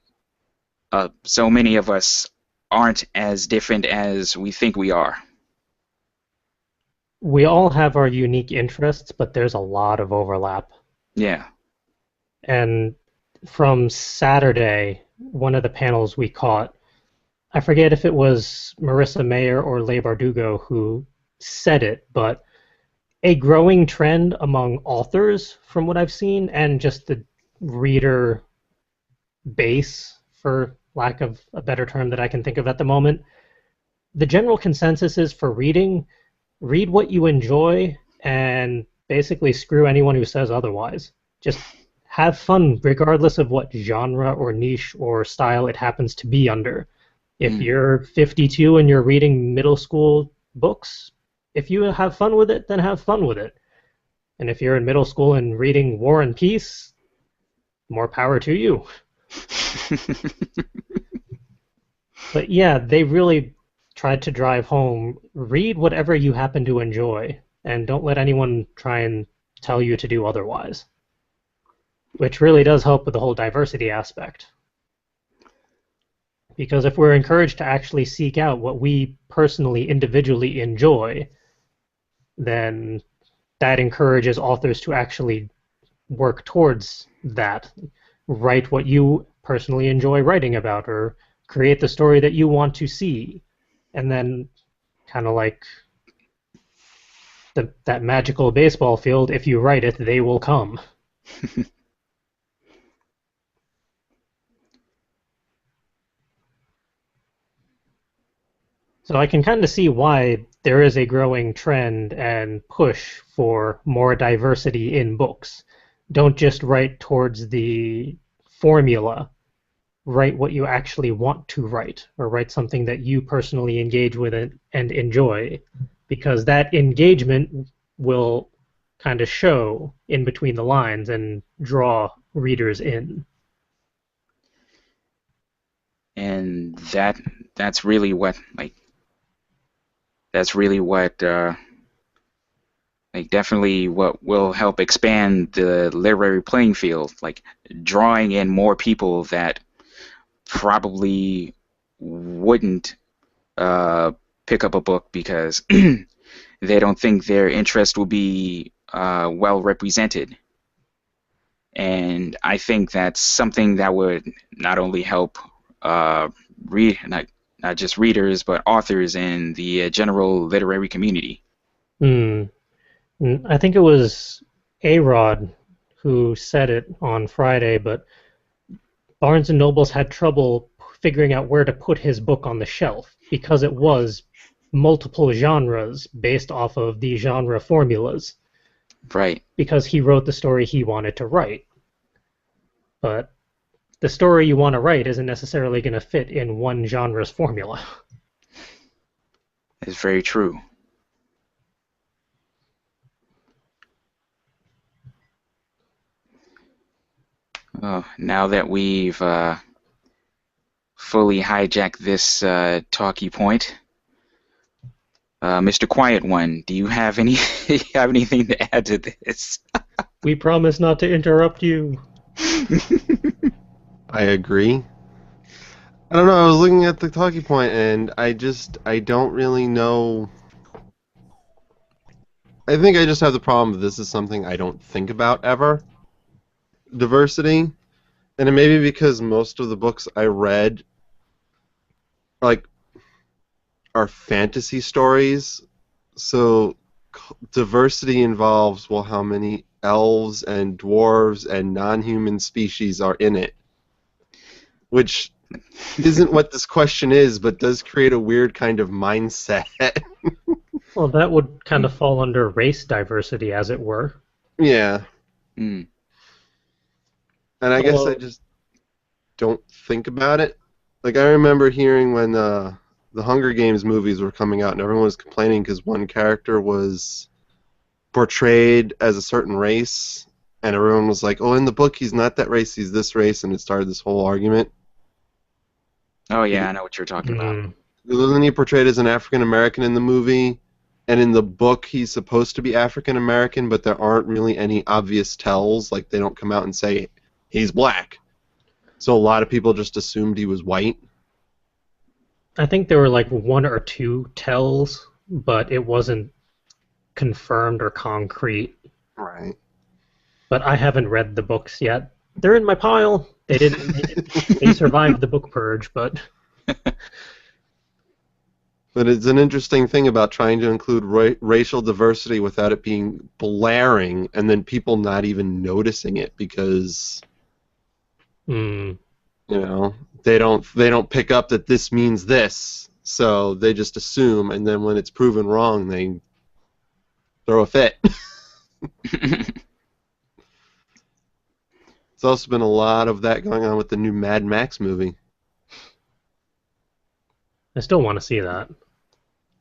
Speaker 3: so many of us aren't as different as we think we are.
Speaker 1: We all have our unique interests, but there's a lot of overlap.
Speaker 3: Yeah.
Speaker 1: And from Saturday, one of the panels we caught, I forget if it was Marissa Mayer or Leigh Bardugo who said it, but a growing trend among authors, from what I've seen, and just the reader base, for lack of a better term that I can think of at the moment, the general consensus is for reading, read what you enjoy and basically screw anyone who says otherwise. Just have fun regardless of what genre or niche or style it happens to be under. If
Speaker 3: Mm.
Speaker 1: you're 52 and you're reading middle school books, if you have fun with it, then have fun with it. And if you're in middle school and reading War and Peace, more power to you. But yeah, they really tried to drive home, read whatever you happen to enjoy, and don't let anyone try and tell you to do otherwise, which really does help with the whole diversity aspect. Because if we're encouraged to actually seek out what we personally, individually enjoy, then that encourages authors to actually work towards that. Write what you personally enjoy writing about, or create the story that you want to see. And then, kind of like that magical baseball field, if you write it, they will come. So I can kind of see why there is a growing trend and push for more diversity in books. Don't just write towards the formula. Write what you actually want to write, or write something that you personally engage with it and enjoy, because that engagement will kind of show in between the lines and draw readers in.
Speaker 3: And that's really what like that's really what like definitely what will help expand the literary playing field, like drawing in more people that probably wouldn't uh, pick up a book because they don't think their interest will be well represented. And I think that's something that would not only help uh, read not just readers but authors and the general literary community.
Speaker 1: Hmm. I think it was A-Rod who said it on Friday, but Barnes and Noble's had trouble figuring out where to put his book on the shelf because it was multiple genres based off of the genre formulas
Speaker 3: Right.
Speaker 1: because he wrote the story he wanted to write. But the story you want to write isn't necessarily going to fit in one genre's formula.
Speaker 3: It's very true. Now that we've fully hijacked this talkie point, Mr. Quiet One, do you have any have anything to add to this?
Speaker 1: We promise not to interrupt you.
Speaker 2: I agree. I don't know. I was looking at the talking point, and I don't really know. I think I just have the problem that this is something I don't think about ever. Diversity, and it may be because most of the books I read, like, are fantasy stories. So diversity involves, well, how many elves and dwarves and non-human species are in it, which isn't what this question is, but does create a weird kind of mindset.
Speaker 1: Well, that would kind of fall under race diversity, as it were.
Speaker 2: Yeah,
Speaker 3: Mm.
Speaker 2: and I guess I
Speaker 1: Although,
Speaker 2: just don't think about it. Like, I remember hearing when the Hunger Games movies were coming out, and everyone was complaining because one character was portrayed as a certain race, and everyone was like, "Oh, in the book he's not that race, he's this race," and it started this whole argument.
Speaker 3: Oh yeah, I know what you're talking about.
Speaker 2: Wasn't he portrayed as an African American in the movie? And in the book, he's supposed to be African American, but there aren't really any obvious tells. Like, they don't come out and say he's black. So a lot of people just assumed he was white.
Speaker 1: I think there were like one or two tells, but it wasn't confirmed or concrete.
Speaker 2: Right.
Speaker 1: But I haven't read the books yet. They're in my pile. They didn't make it. They survived the book purge, but
Speaker 2: But it's an interesting thing about trying to include racial diversity without it being blaring, and then people not even noticing it because
Speaker 1: mm,
Speaker 2: they don't pick up that this means this, so they just assume, and then when it's proven wrong, they throw a fit. There's also been a lot of that going on with the new Mad Max movie.
Speaker 1: I still want to see that.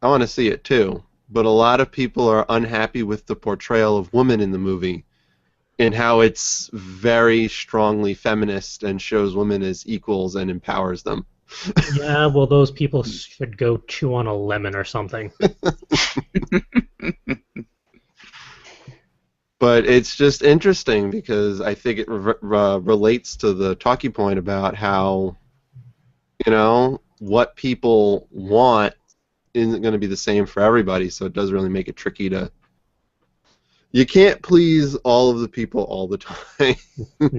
Speaker 2: I want to see it too, but a lot of people are unhappy with the portrayal of women in the movie and how it's very strongly feminist and shows women as equals and empowers them.
Speaker 1: Yeah, well, those people should go chew on a lemon or something.
Speaker 2: But it's just interesting because I think it relates to the talking point about how, what people want isn't going to be the same for everybody, so it does really make it tricky to. You can't please all of the people all the time.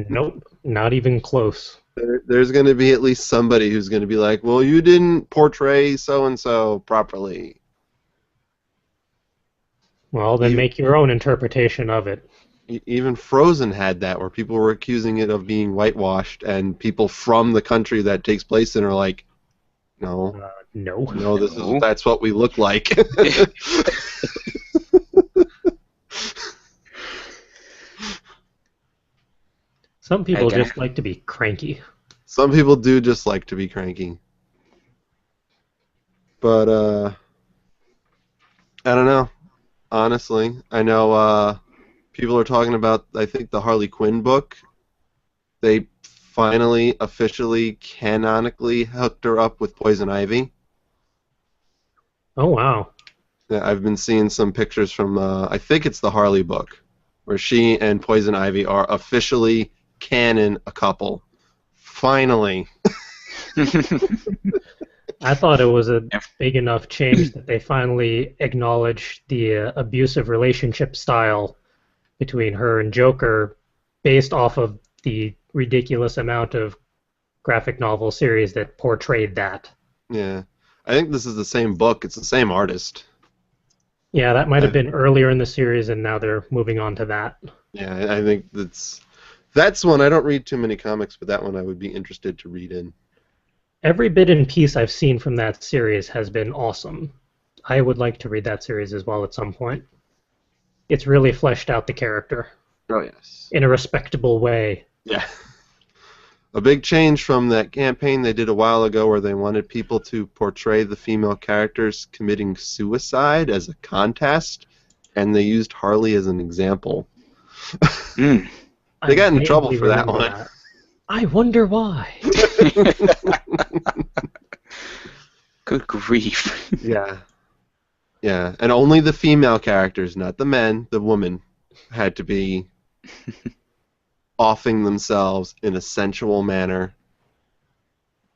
Speaker 1: Nope, not even close.
Speaker 2: There's going to be at least somebody who's going to be like, well, you didn't portray so-and-so properly.
Speaker 1: Well, then
Speaker 2: Even,
Speaker 1: make your own interpretation of it.
Speaker 2: even Frozen had that, where people were accusing it of being whitewashed, and people from the country that takes place in are like, no,
Speaker 1: No.
Speaker 2: no,
Speaker 3: No.
Speaker 2: that's what we look like.
Speaker 1: Some
Speaker 3: I
Speaker 1: people
Speaker 3: got
Speaker 1: just like to be cranky.
Speaker 2: Some people do just like to be cranky. But, I don't know. Honestly, I know people are talking about, I think, the Harley Quinn book. They finally, officially, canonically hooked her up with Poison Ivy.
Speaker 1: Oh, wow.
Speaker 2: Yeah, I've been seeing some pictures from, I think it's the Harley book, where she and Poison Ivy are officially canon a couple. Finally.
Speaker 1: I thought it was a big enough change that they finally acknowledged the abusive relationship style between her and Joker based off of the ridiculous amount of graphic novel series that portrayed that.
Speaker 2: Yeah. I think this is the same book. It's the same artist.
Speaker 1: Yeah, that might have
Speaker 2: I,
Speaker 1: been earlier in the series, and now they're moving on to that.
Speaker 2: yeah, I think that's one. I don't read too many comics, but that one I would be interested to read in.
Speaker 1: Every bit and piece I've seen from that series has been awesome. I would like to read that series as well at some point. It's really fleshed out the character
Speaker 2: Oh, yes.
Speaker 1: in a respectable way.
Speaker 2: Yeah. A big change from that campaign they did a while ago where they wanted people to portray the female characters committing suicide as a contest, and they used Harley as an example.
Speaker 3: Mm.
Speaker 2: They got in trouble
Speaker 1: vaguely
Speaker 2: for that
Speaker 1: remember
Speaker 2: one.
Speaker 1: that. I wonder why.
Speaker 3: Good grief.
Speaker 2: Yeah. Yeah, and only the female characters, not the men, the woman, had to be offing themselves in a sensual manner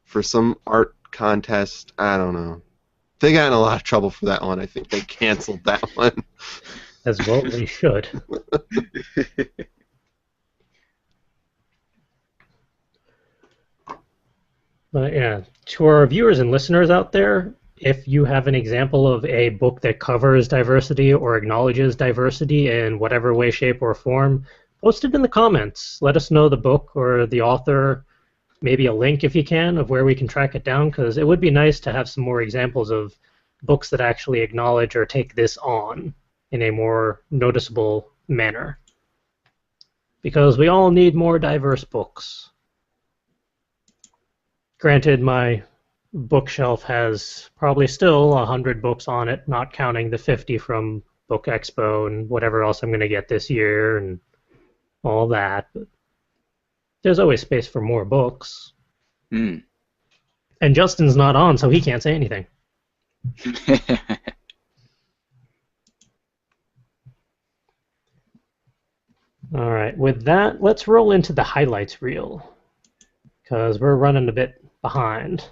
Speaker 2: for some art contest. I don't know. They got in a lot of trouble for that one. I think they canceled that one.
Speaker 1: As well they should. But yeah, to our viewers and listeners out there, if you have an example of a book that covers diversity or acknowledges diversity in whatever way, shape, or form, post it in the comments. Let us know the book or the author, maybe a link if you can, of where we can track it down, because it would be nice to have some more examples of books that actually acknowledge or take this on in a more noticeable manner. Because we all need more diverse books. Granted, my bookshelf has probably still 100 books on it, not counting the 50 from Book Expo and whatever else I'm going to get this year and all that. But there's always space for more books.
Speaker 3: Mm.
Speaker 1: And Justin's not on, so he can't say anything. All right, with that, let's roll into the highlights reel, because we're running a bit behind.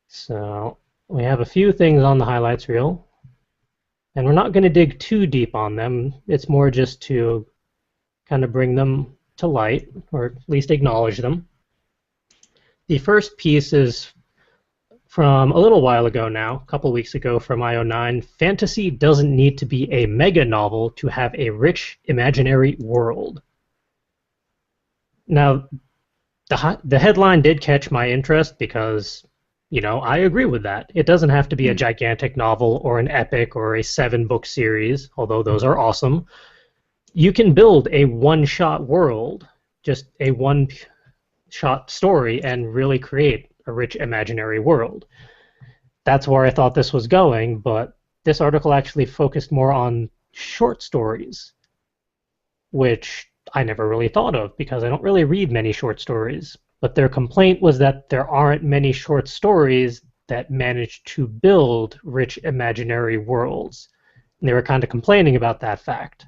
Speaker 1: So we have a few things on the highlights reel, and we're not going to dig too deep on them. It's more just to kind of bring them to light, or at least acknowledge them. The first piece is from a little while ago now, a couple weeks ago from IO9. Fantasy doesn't need to be a mega novel to have a rich imaginary world. Now, the headline did catch my interest because, I agree with that. It doesn't have to be a gigantic novel or an epic or a 7-book series, although those are awesome. You can build a one-shot world, just a one-shot story, and really create a rich imaginary world. That's where I thought this was going, but this article actually focused more on short stories, which I never really thought of because I don't really read many short stories. But their complaint was that there aren't many short stories that manage to build rich imaginary worlds. And they were kind of complaining about that fact.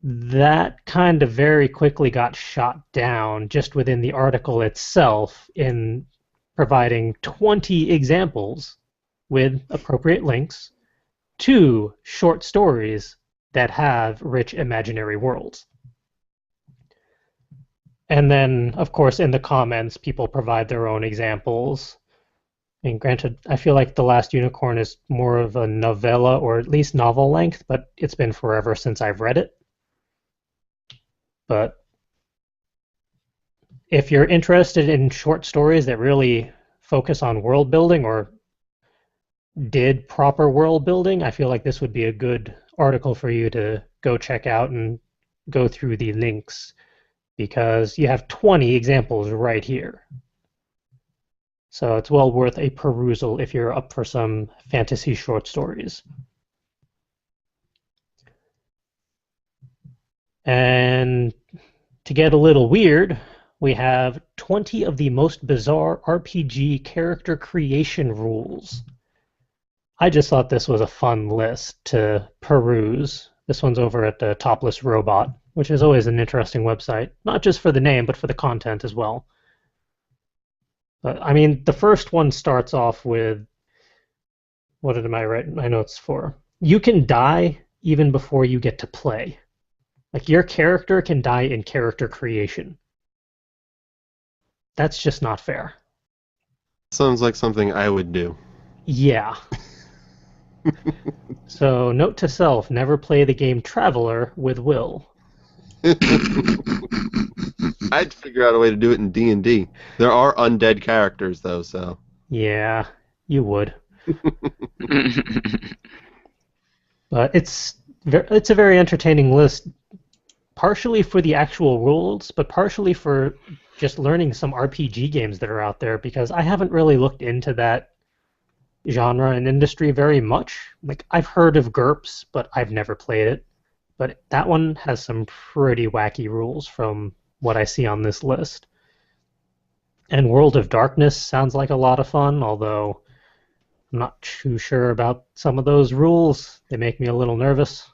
Speaker 1: That kind of very quickly got shot down just within the article itself in providing 20 examples with appropriate links to short stories that have rich imaginary worlds. And then, of course, in the comments, people provide their own examples. And granted, I feel like The Last Unicorn is more of a novella, or at least novel length, but it's been forever since I've read it. But if you're interested in short stories that really focus on world building or did proper world building, I feel like this would be a good article for you to go check out and go through the links, because you have 20 examples right here. So it's well worth a perusal if you're up for some fantasy short stories. And to get a little weird, we have 20 of the most bizarre RPG character creation rules. I just thought this was a fun list to peruse. This one's over at the Topless Robot, which is always an interesting website, not just for the name, but for the content as well. But I mean, the first one starts off with what did I write my notes for? You can die even before you get to play. Like your character can die in character creation. That's just not fair.
Speaker 2: Sounds like something I would do.
Speaker 1: Yeah. So, note to self, never play the game Traveler with Will.
Speaker 2: I'd figure out a way to do it in D&D. There are undead characters, though, so...
Speaker 1: Yeah, you would. But it's a very entertaining list, partially for the actual rules, but partially for just learning some RPG games that are out there, because I haven't really looked into that genre and industry very much. Like, I've heard of GURPS, but I've never played it. But that one has some pretty wacky rules from what I see on this list. And World of Darkness sounds like a lot of fun, although I'm not too sure about some of those rules. They make me a little nervous.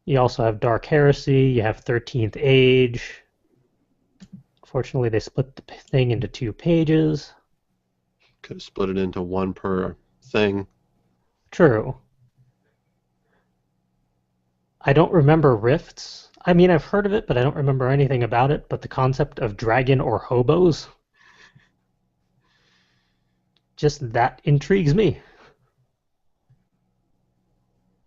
Speaker 1: You also have Dark Heresy, you have 13th Age. Fortunately, they split the thing into 2 pages.
Speaker 2: Could have split it into one per thing.
Speaker 1: True. I don't remember Rifts. I mean, I've heard of it, but I don't remember anything about it. But the concept of dragon or hobos, just that intrigues me.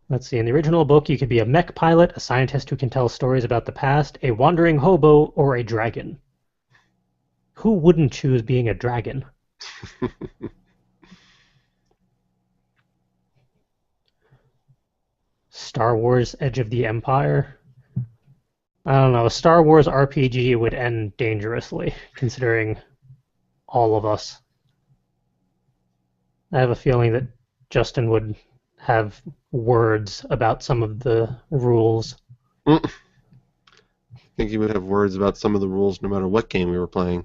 Speaker 1: Let's see. In the original book, you could be a mech pilot, a scientist who can tell stories about the past, a wandering hobo, or a dragon. Who wouldn't choose being a dragon? Star Wars Edge of the Empire. I don't know. A Star Wars RPG would end dangerously, considering all of us. I have a feeling that Justin would have words about some of the rules.
Speaker 2: I think he would have words about some of the rules no matter what game we were playing.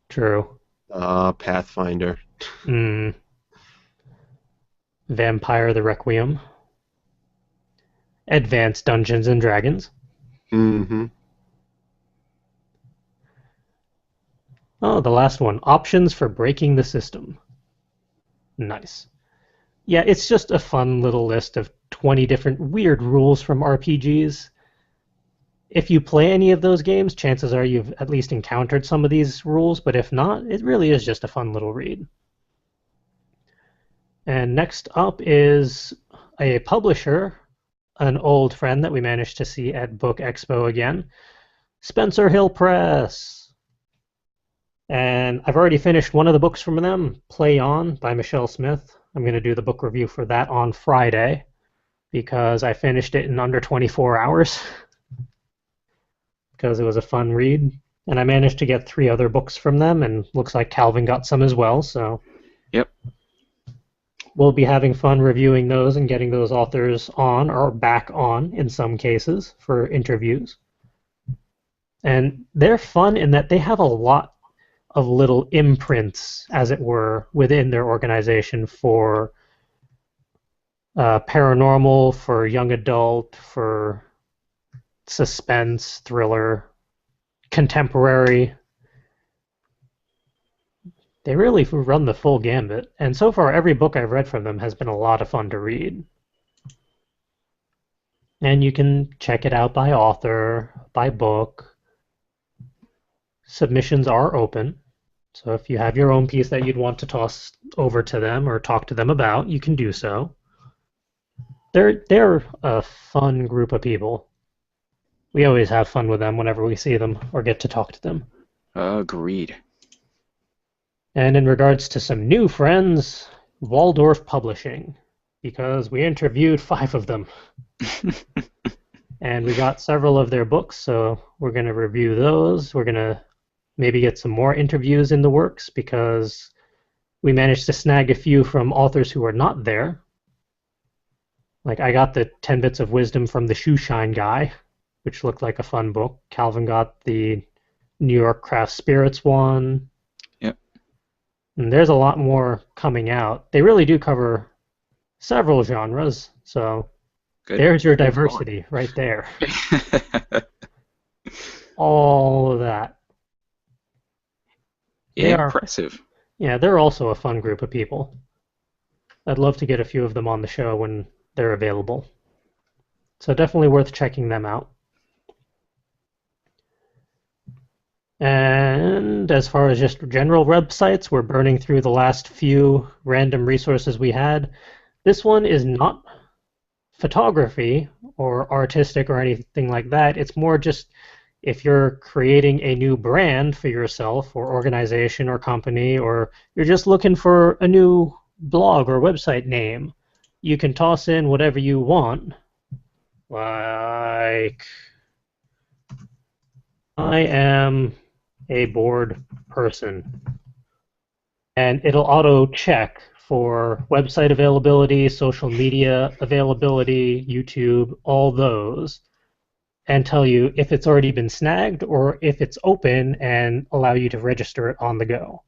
Speaker 1: True.
Speaker 2: Pathfinder.
Speaker 1: Vampire the Requiem. Advanced Dungeons and Dragons.
Speaker 2: Mm-hmm.
Speaker 1: Oh, the last one. Options for breaking the system. Nice. Yeah, it's just a fun little list of 20 different weird rules from RPGs. If you play any of those games, chances are you've at least encountered some of these rules, but if not, it really is just a fun little read. And next up is a publisher, an old friend that we managed to see at Book Expo again, Spencer Hill Press. And I've already finished one of the books from them, Play On by Michelle Smith. I'm going to do the book review for that on Friday because I finished it in under 24 hours because it was a fun read. And I managed to get 3 other books from them, and looks like Calvin got some as well. So
Speaker 3: Yep.
Speaker 1: we'll be having fun reviewing those and getting those authors on, or back on in some cases, for interviews. And they're fun in that they have a lot of little imprints, as it were, within their organization for paranormal, for young adult, for suspense, thriller, contemporary. They really run the full gambit. And so far, every book I've read from them has been a lot of fun to read. And you can check it out by author, by book. Submissions are open. So if you have your own piece that you'd want to toss over to them or talk to them about, you can do so. They're a fun group of people. We always have fun with them whenever we see them or get to talk to them.
Speaker 3: Agreed.
Speaker 1: And in regards to some new friends, Waldorf Publishing, because we interviewed 5 of them. And we got several of their books, so we're going to review those. We're going to maybe get some more interviews in the works because we managed to snag a few from authors who are not there. Like, I got the 10 Bits of Wisdom from the Shoeshine guy, which looked like a fun book. Calvin got the New York Craft Spirits one.
Speaker 3: Yep.
Speaker 1: And there's a lot more coming out. They really do cover several genres, so
Speaker 3: Good.
Speaker 1: there's your
Speaker 3: Good lord.
Speaker 1: diversity right there. All of that. They are,
Speaker 3: Impressive.
Speaker 1: yeah, they're also a fun group of people. I'd love to get a few of them on the show when they're available. So definitely worth checking them out. And as far as just general websites, we're burning through the last few random resources we had. This one is not photography or artistic or anything like that. It's more just if you're creating a new brand for yourself or organization or company, or you're just looking for a new blog or website name, you can toss in whatever you want. Like, I am a bored person. And it'll auto check for website availability, social media availability, YouTube, all those, and tell you if it's already been snagged or if it's open and allow you to register it on the go,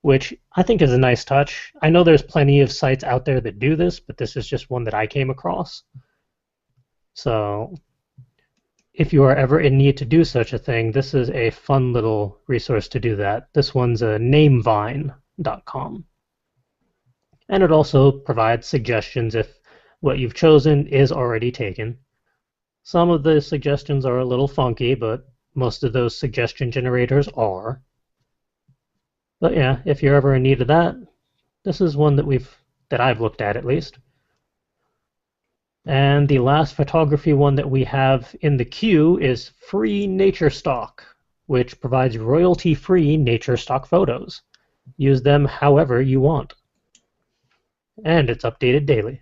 Speaker 1: which I think is a nice touch. I know there's plenty of sites out there that do this, but this is just one that I came across. So if you are ever in need to do such a thing, this is a fun little resource to do that. This one's a namevine.com. And it also provides suggestions if what you've chosen is already taken. Some of the suggestions are a little funky, but most of those suggestion generators are. But yeah, if you're ever in need of that, this is one that I've looked at least. And the last photography one that we have in the queue is Free Nature Stock, which provides royalty-free nature stock photos. Use them however you want. And it's updated daily.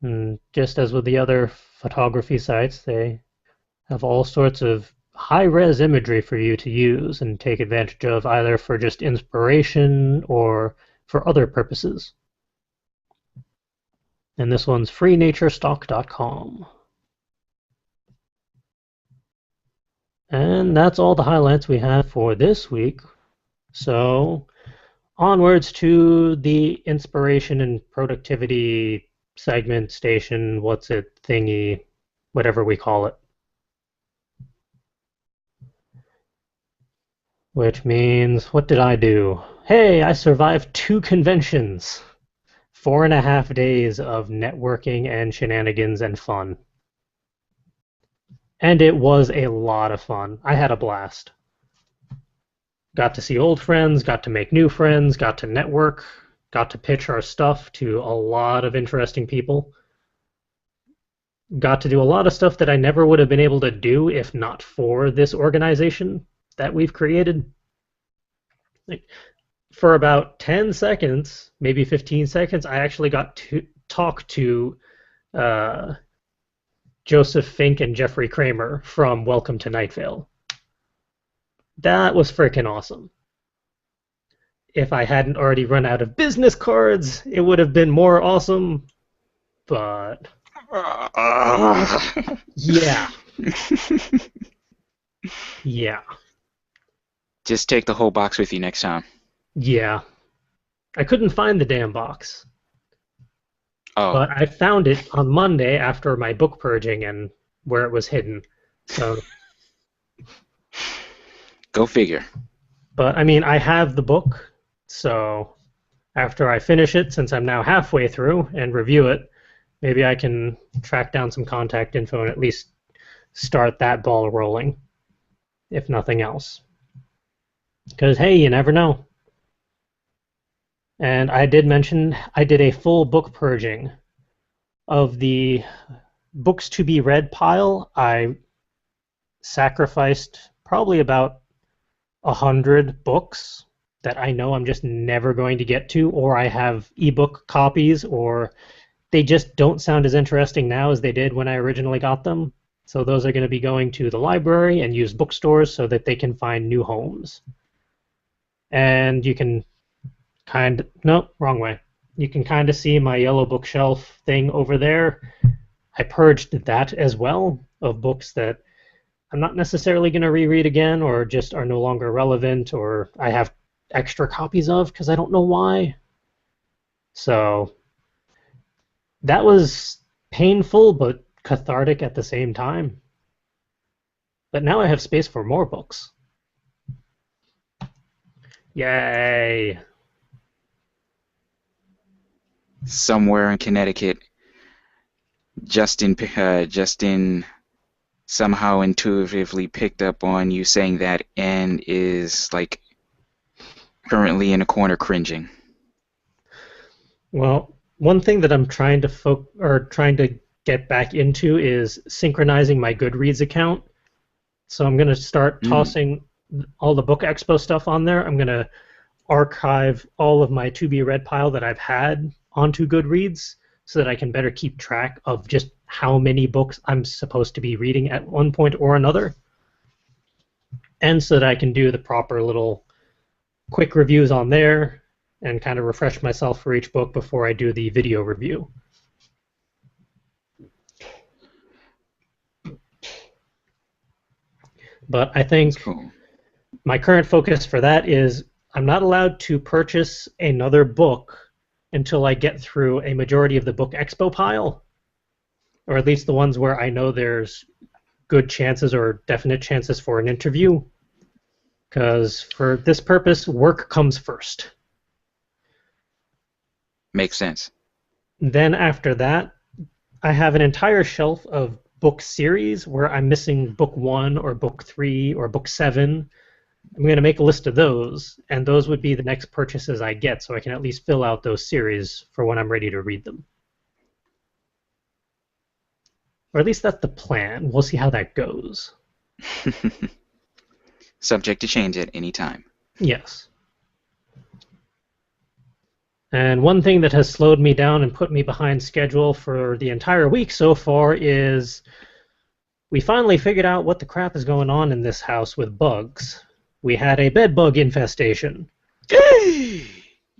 Speaker 1: And just as with the other photography sites, they have all sorts of high-res imagery for you to use and take advantage of, either for just inspiration or for other purposes. And this one's freenaturestock.com. And that's all the highlights we have for this week. So onwards to the inspiration and productivity segment, station, what's it, thingy, whatever we call it. Which means, what did I do? Hey, I survived 2 conventions. 4.5 days of networking and shenanigans and fun. And it was a lot of fun. I had a blast. Got to see old friends, got to make new friends, got to network, got to pitch our stuff to a lot of interesting people. Got to do a lot of stuff that I never would have been able to do if not for this organization that we've created. Like, for about 10 seconds, maybe 15 seconds, I actually got to talk to Joseph Fink and Jeffrey Kramer from Welcome to Night Vale. That was freaking awesome. If I hadn't already run out of business cards, it would have been more awesome. But yeah. Yeah.
Speaker 3: Just take the whole box with you next time.
Speaker 1: Yeah. I couldn't find the damn box.
Speaker 3: Oh.
Speaker 1: But I found it on Monday after my book purging and where it was hidden. So.
Speaker 3: Go figure.
Speaker 1: But I mean, I have the book, so after I finish it, since I'm now halfway through, and review it, maybe I can track down some contact info and at least start that ball rolling, if nothing else. Because, hey, you never know. And I did mention I did a full book purging of the books to be read pile. I sacrificed probably about 100 books that I know I'm just never going to get to, or I have ebook copies, or they just don't sound as interesting now as they did when I originally got them. So those are going to be going to the library and used bookstores so that they can find new homes. And you can nope, wrong way. You can kind of see my yellow bookshelf thing over there. I purged that as well of books that I'm not necessarily going to reread again or just are no longer relevant or I have extra copies of because I don't know why. So that was painful but cathartic at the same time. But now I have space for more books. Yay!
Speaker 3: Somewhere in Connecticut, Justin somehow intuitively picked up on you saying that and is like currently in a corner cringing.
Speaker 1: Well, one thing that I'm trying to trying to get back into is synchronizing my Goodreads account. So I'm going to start
Speaker 3: Mm,
Speaker 1: tossing all the Book Expo stuff on there. I'm going to archive all of my to be read pile that I've had onto Goodreads so that I can better keep track of just how many books I'm supposed to be reading at one point or another, and so that I can do the proper little quick reviews on there and kind of refresh myself for each book before I do the video review. But I
Speaker 3: that's
Speaker 1: think
Speaker 3: cool.
Speaker 1: my current focus for that is I'm not allowed to purchase another book until I get through a majority of the Book Expo pile, or at least the ones where I know there's good chances or definite chances for an interview. Because for this purpose, work comes first.
Speaker 3: Makes sense.
Speaker 1: Then after that, I have an entire shelf of book series where I'm missing book 1 or book 3 or book 7. I'm going to make a list of those, and those would be the next purchases I get, so I can at least fill out those series for when I'm ready to read them. Or at least that's the plan. We'll see how that goes.
Speaker 3: Subject to change at any time.
Speaker 1: Yes. And one thing that has slowed me down and put me behind schedule for the entire week so far is we finally figured out what the crap is going on in this house with bugs. We had a bed bug infestation.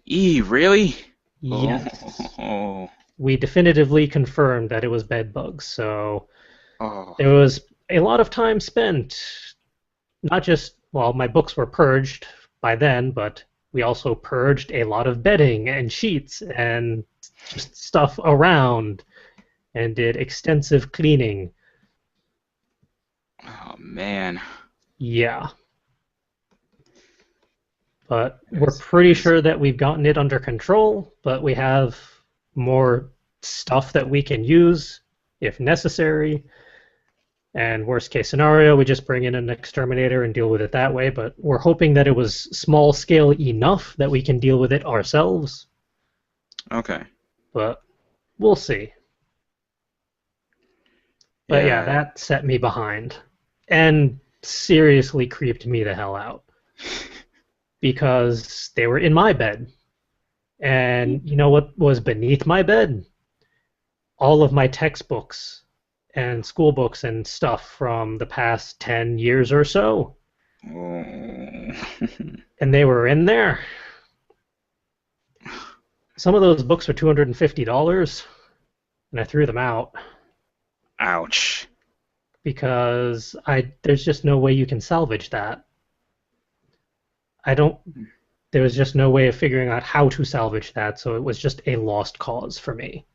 Speaker 3: Really?
Speaker 1: Yes.
Speaker 3: Oh,
Speaker 1: We definitively confirmed that it was bed bugs. So
Speaker 3: oh,
Speaker 1: there was a lot of time spent, not just, well, my books were purged by then, but we also purged a lot of bedding and sheets and just stuff around and did extensive cleaning.
Speaker 3: oh man.
Speaker 1: Yeah. But we're
Speaker 3: It's,
Speaker 1: pretty
Speaker 3: it's,
Speaker 1: sure that we've gotten it under control, but we have more stuff that we can use if necessary. And worst case scenario, we just bring in an exterminator and deal with it that way. But we're hoping that it was small scale enough that we can deal with it ourselves.
Speaker 3: okay.
Speaker 1: But we'll see. But yeah,
Speaker 3: Yeah.
Speaker 1: that set me behind and seriously creeped me the hell out because they were in my bed. And you know what was beneath my bed? All of my textbooks and school books and stuff from the past 10 years or so.
Speaker 3: Oh.
Speaker 1: And they were in there. Some of those books were $250, and I threw them out
Speaker 3: Ouch.
Speaker 1: because there's just no way you can salvage that. I don't There was just no way of figuring out how to salvage that, so it was just a lost cause for me.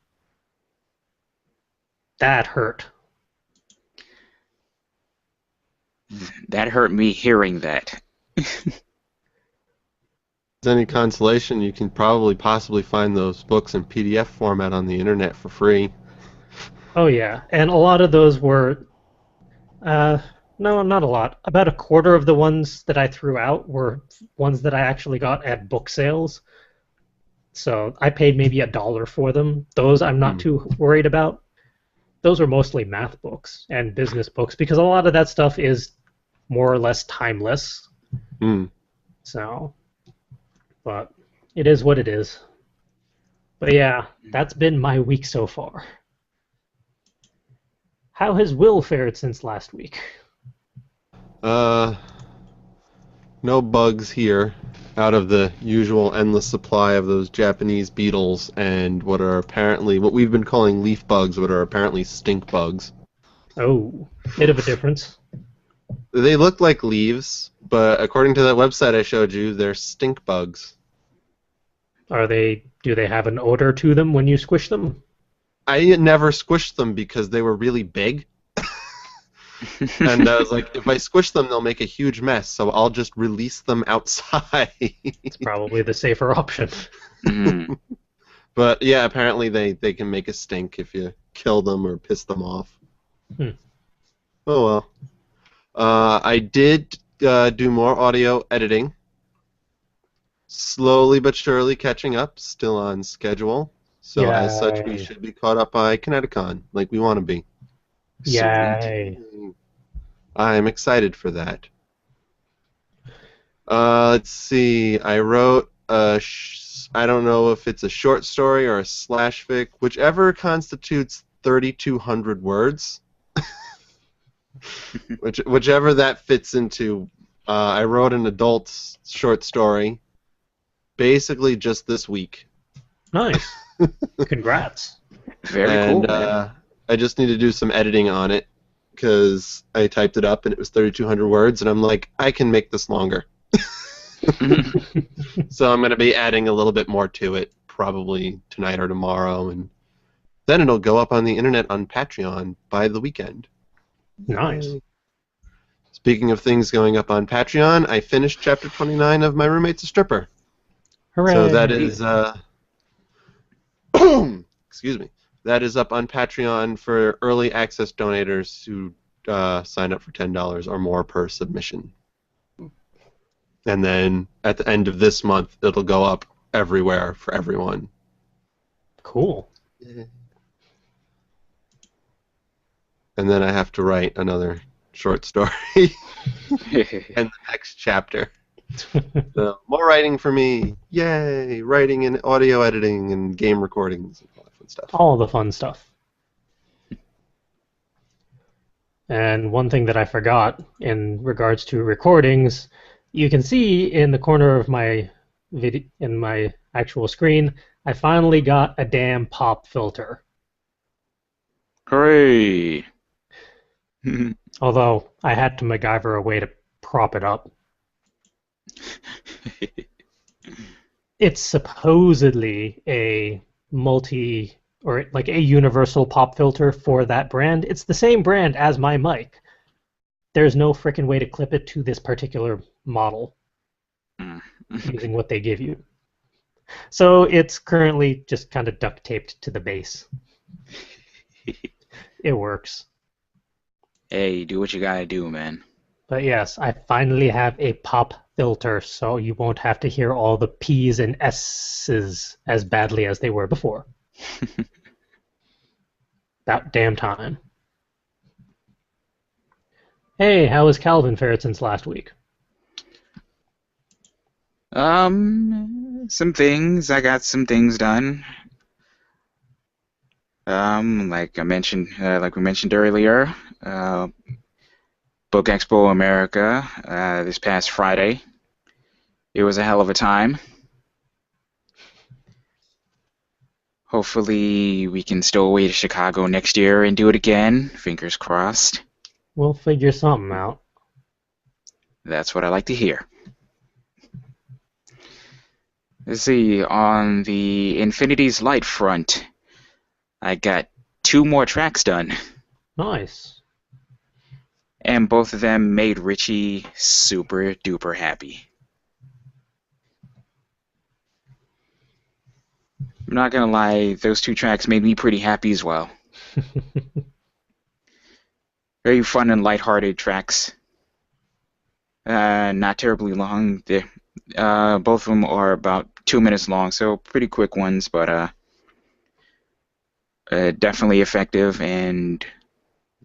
Speaker 1: That hurt.
Speaker 3: That hurt me hearing that.
Speaker 2: Any consolation, you can probably possibly find those books in PDF format on the internet for free.
Speaker 1: Oh yeah, and a lot of those were uh, no, not a lot. About a quarter of the ones that I threw out were ones that I actually got at book sales. So I paid maybe $1 for them. Those I'm not
Speaker 2: Hmm.
Speaker 1: too worried about. Those are mostly math books and business books because a lot of that stuff is more or less timeless.
Speaker 2: Hmm.
Speaker 1: So, but it is what it is. But yeah, that's been my week so far. How has Will fared since last week?
Speaker 2: Uh, no bugs here, out of the usual endless supply of those Japanese beetles and what we've been calling leaf bugs, but are apparently stink bugs.
Speaker 1: Oh, bit of a difference.
Speaker 2: They look like leaves, but according to that website I showed you, they're stink bugs.
Speaker 1: Do they have an odor to them when you squish them?
Speaker 2: I never squished them because they were really big, and I was like, if I squish them, they'll make a huge mess, so I'll just release them outside.
Speaker 1: It's probably the safer option.
Speaker 3: Mm.
Speaker 2: But yeah, apparently they can make a stink if you kill them or piss them off.
Speaker 1: Hmm.
Speaker 2: Oh well. I did do more audio editing. Slowly but surely catching up, still on schedule. So as such, we
Speaker 1: Yay.
Speaker 2: should be caught up by Kineticon, like we want to be.
Speaker 3: Sweet.
Speaker 1: Yay.
Speaker 2: I'm excited for that. Let's see. I wrote I don't know if it's a short story or a slash fic, whichever constitutes 3,200 words. Whichever that fits into. I wrote an adult short story, basically just this week.
Speaker 1: Nice. Congrats.
Speaker 3: Very cool,
Speaker 2: And
Speaker 3: man.
Speaker 2: I just need to do some editing on it because I typed it up and it was 3,200 words, and I'm like, I can make this longer. So I'm going to be adding a little bit more to it, probably tonight or tomorrow, and then it'll go up on the internet on Patreon by the weekend.
Speaker 1: Nice.
Speaker 2: Yay. Speaking of things going up on Patreon, I finished chapter 29 of My Roommate's a Stripper.
Speaker 1: Hooray.
Speaker 2: So that is, excuse me, that is up on Patreon for early access donators who sign up for $10 or more per submission. And then at the end of this month, it'll go up everywhere for everyone.
Speaker 1: Cool.
Speaker 2: And then I have to write another short story in the next chapter. So more writing for me. Yay! Writing and audio editing and game recordings and all that fun stuff.
Speaker 1: All the fun stuff. And one thing that I forgot in regards to recordings, you can see in the corner of my in my actual screen, I finally got a damn pop filter.
Speaker 3: Hooray!
Speaker 1: Although I had to MacGyver a way to prop it up. It's supposedly a or like a universal pop filter for that brand. It's the same brand as my mic. There's no frickin' way to clip it to this particular model using what they give you. So it's currently just kind of duct taped to the base. It works.
Speaker 3: Hey, do what you gotta do, man.
Speaker 1: But yes, I finally have a pop filter, so you won't have to hear all the P's and S's as badly as they were before. About damn time. Hey, how has Calvin fared since last week?
Speaker 3: Some things. I got some things done. Like we mentioned earlier, Book Expo America, this past Friday. It was a hell of a time. Hopefully we can stow away to Chicago next year and do it again. Fingers crossed.
Speaker 1: We'll figure something out.
Speaker 3: That's what I like to hear. Let's see, on the Infinity's Light front, I got 2 more tracks done.
Speaker 1: Nice.
Speaker 3: And both of them made Richie super duper happy. I'm not gonna lie, those 2 tracks made me pretty happy as well. Very fun and lighthearted tracks. Not terribly long. Both of them are about 2 minutes long, so pretty quick ones, but definitely effective, and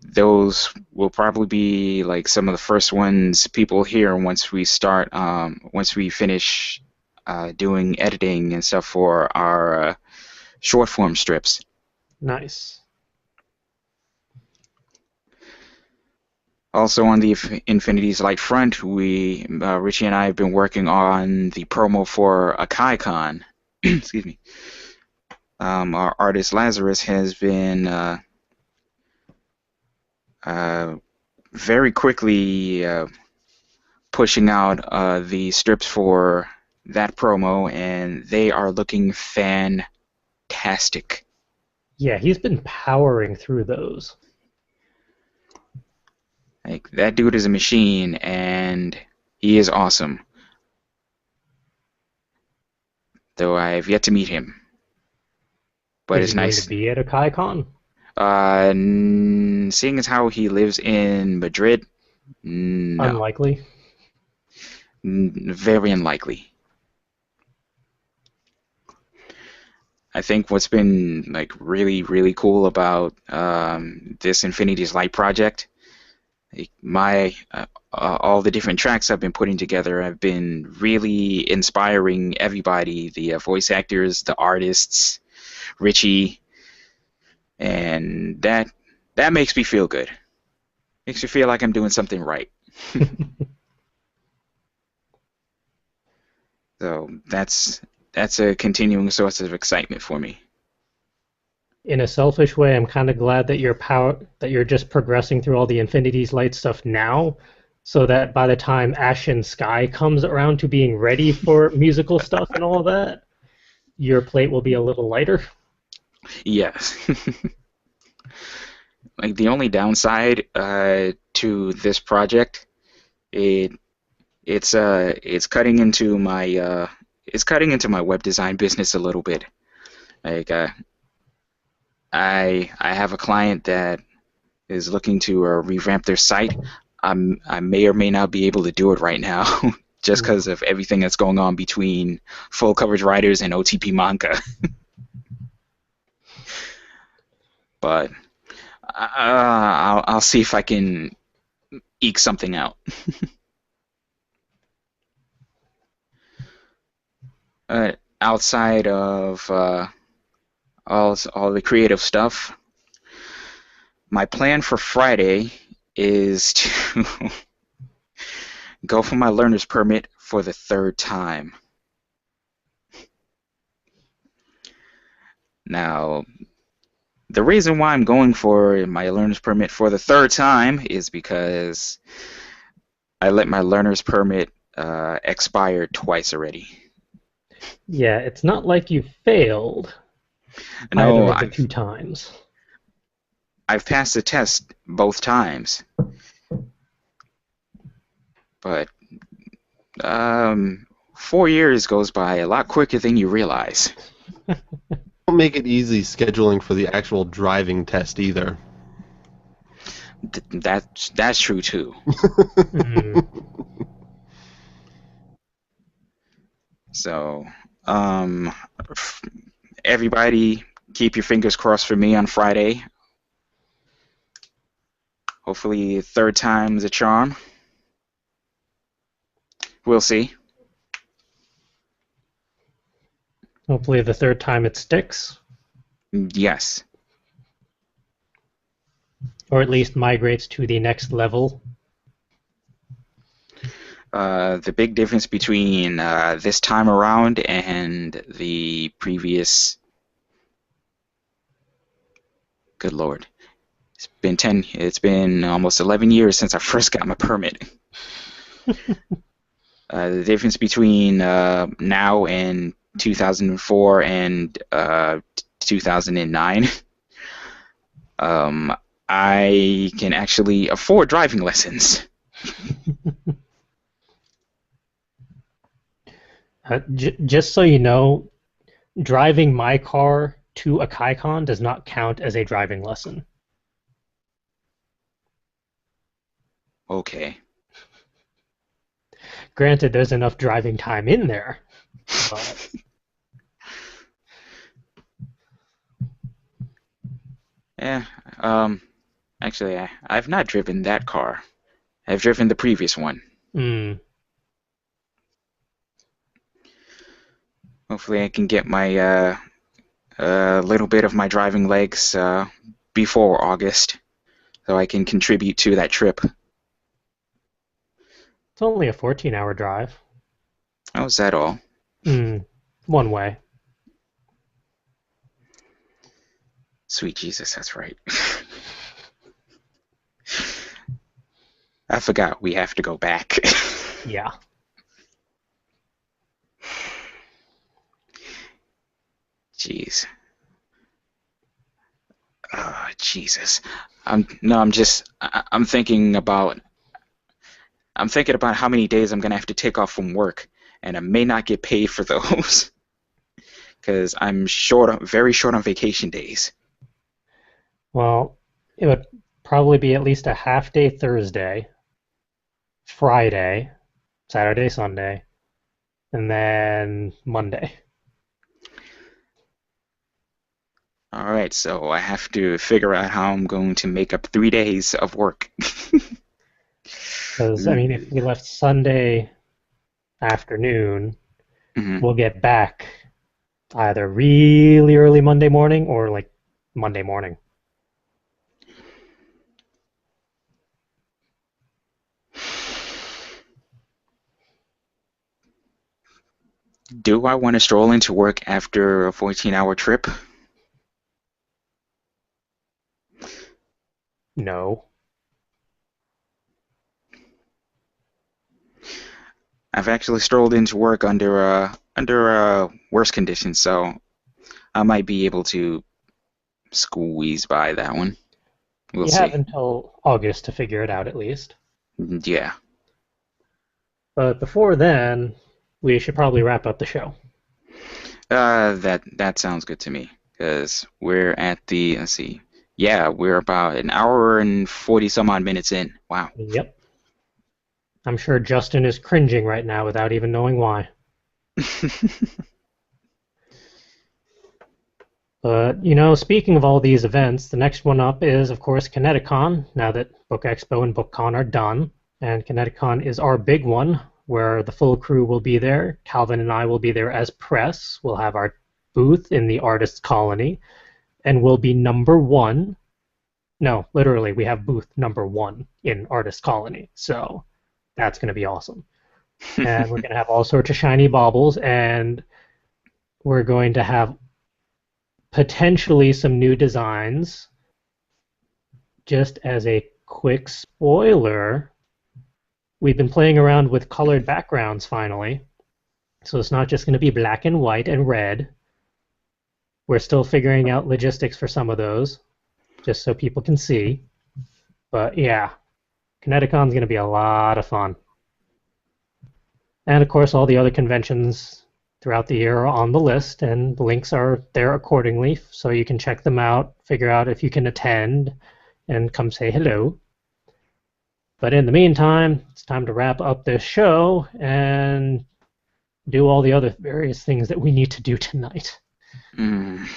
Speaker 3: those will probably be like some of the first ones people hear once we finish doing editing and stuff for our short form strips.
Speaker 1: Nice.
Speaker 3: Also on the Infinity's Light front, Richie and I have been working on the promo for AkaiCon. Excuse me. Our artist Lazarus has been very quickly pushing out the strips for that promo, and they are looking fantastic.
Speaker 1: Yeah, he's been powering through those.
Speaker 3: Like that dude is a machine, and he is awesome. Though I've yet to meet him, but
Speaker 1: Is
Speaker 3: it's
Speaker 1: he going to
Speaker 3: nice.
Speaker 1: be at a KaiCon?
Speaker 3: Seeing as how he lives in Madrid, no,
Speaker 1: Unlikely.
Speaker 3: very unlikely. I think what's been like really, really cool about this Infinity's Light project, like my all the different tracks I've been putting together have been really inspiring everybody, the voice actors, the artists, Richie, and that makes me feel good. Makes me feel like I'm doing something right. So that's a continuing source of excitement for me.
Speaker 1: In a selfish way, I'm kind of glad that you're just progressing through all the Infinity's Light stuff now, so that by the time Ashen Sky comes around to being ready for musical stuff and all that, your plate will be a little lighter.
Speaker 3: Yes. Like the only downside to this project, it it's cutting into my web design business a little bit. Like I have a client that is looking to revamp their site. I may or may not be able to do it right now, just
Speaker 1: Ooh.
Speaker 3: because of everything that's going on between full coverage writers and OTP manga. But I'll see if I can eke something out. Outside of all the creative stuff, my plan for Friday is to go for my learner's permit for the third time. Now, the reason why I'm going for my learner's permit for the third time is because I let my learner's permit expire twice already.
Speaker 1: Yeah, it's not like you failed either
Speaker 3: No,
Speaker 1: of the two times.
Speaker 3: I've passed the test both times, but 4 years goes by a lot quicker than you realize.
Speaker 2: Don't make it easy scheduling for the actual driving test either.
Speaker 3: That's true too.
Speaker 1: Mm.
Speaker 3: So, everybody, keep your fingers crossed for me on Friday. Hopefully, third time's a charm. We'll see.
Speaker 1: Hopefully the third time it sticks,
Speaker 3: Yes.
Speaker 1: or at least migrates to the next level.
Speaker 3: The big difference between this time around and the previous. Good Lord. It's been almost 11 years since I first got my permit. The difference between now and 2004 and 2009, I can actually afford driving lessons.
Speaker 1: Just so you know, driving my car to a KaiCon does not count as a driving lesson.
Speaker 3: Okay.
Speaker 1: Granted, there's enough driving time in there, but
Speaker 3: Yeah. Actually, I've not driven that car. I've driven the previous one. Hopefully, I can get my little bit of my driving legs before August, so I can contribute to that trip.
Speaker 1: it's only a 14-hour drive.
Speaker 3: Oh, is that all?
Speaker 1: One way.
Speaker 3: Sweet Jesus, that's right. forgot. We have to go back.
Speaker 1: Yeah.
Speaker 3: Jeez. Oh, Jesus. I'm thinking about how many days I'm gonna have to take off from work, and I may not get paid for those because I'm very short on vacation days.
Speaker 1: Well, it would probably be at least a half day Thursday, Friday, Saturday, Sunday, and then Monday.
Speaker 3: All right, so I have to figure out how I'm going to make up 3 days of work.
Speaker 1: Because, I mean, if we left Sunday afternoon,
Speaker 3: Mhm.
Speaker 1: we'll get back either really early Monday morning or like Monday morning.
Speaker 3: Do I want to stroll into work after a 14-hour trip?
Speaker 1: No.
Speaker 3: I've actually strolled into work under worse conditions, so I might be able to squeeze by that one. We'll
Speaker 1: You have
Speaker 3: see.
Speaker 1: until August to figure it out at least.
Speaker 3: Yeah.
Speaker 1: But before then, we should probably wrap up the show.
Speaker 3: That sounds good to me. Because we're at the, let's see. Yeah, we're about an hour and 40 some odd minutes in. Wow.
Speaker 1: Yep. I'm sure Justin is cringing right now without even knowing why. But, speaking of all these events, the next one up is, of course, Kineticon, now that Book Expo and BookCon are done. And Kineticon is our big one, where the full crew will be there. Calvin and I will be there as press. We'll have our booth in the Artists Colony, and we'll be number one. No, literally, we have booth number one in Artists Colony. So that's going to be awesome. And we're going to have all sorts of shiny baubles, and we're going to have potentially some new designs. Just as a quick spoiler, we've been playing around with colored backgrounds finally. So it's not just going to be black and white and red. We're still figuring out logistics for some of those, just so people can see. But yeah, Kineticon's going to be a lot of fun. And of course, all the other conventions throughout the year are on the list, and the links are there accordingly, so you can check them out, figure out if you can attend, and come say hello. But in the meantime, it's time to wrap up this show and do all the other various things that we need to do tonight.
Speaker 3: Mm.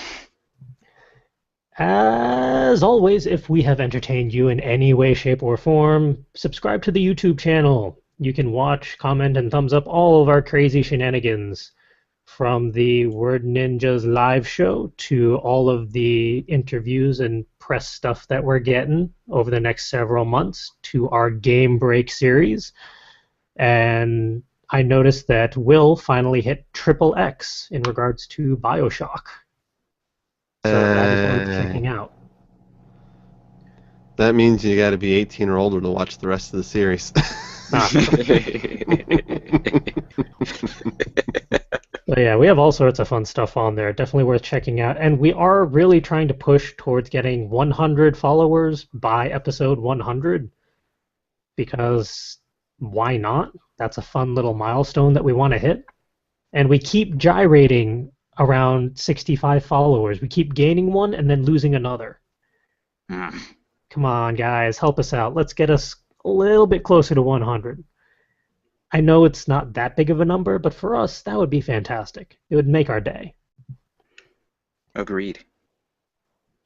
Speaker 1: As always, if we have entertained you in any way, shape, or form, subscribe to the YouTube channel. You can watch, comment, and thumbs up all of our crazy shenanigans, from the Word Ninjas live show to all of the interviews and press stuff that we're getting over the next several months to our Game Break series. And I noticed that Will finally hit triple X in regards to BioShock. So that is worth checking out.
Speaker 2: That means you got to be 18 or older to watch the rest of the series.
Speaker 1: But yeah, we have all sorts of fun stuff on there. Definitely worth checking out. And we are really trying to push towards getting 100 followers by episode 100. Because why not? That's a fun little milestone that we want to hit. And we keep gyrating around 65 followers. We keep gaining one and then losing another. Come on, guys, help us out. Let's get us a little bit closer to 100. I know it's not that big of a number, but for us, that would be fantastic. It would make our day.
Speaker 3: Agreed.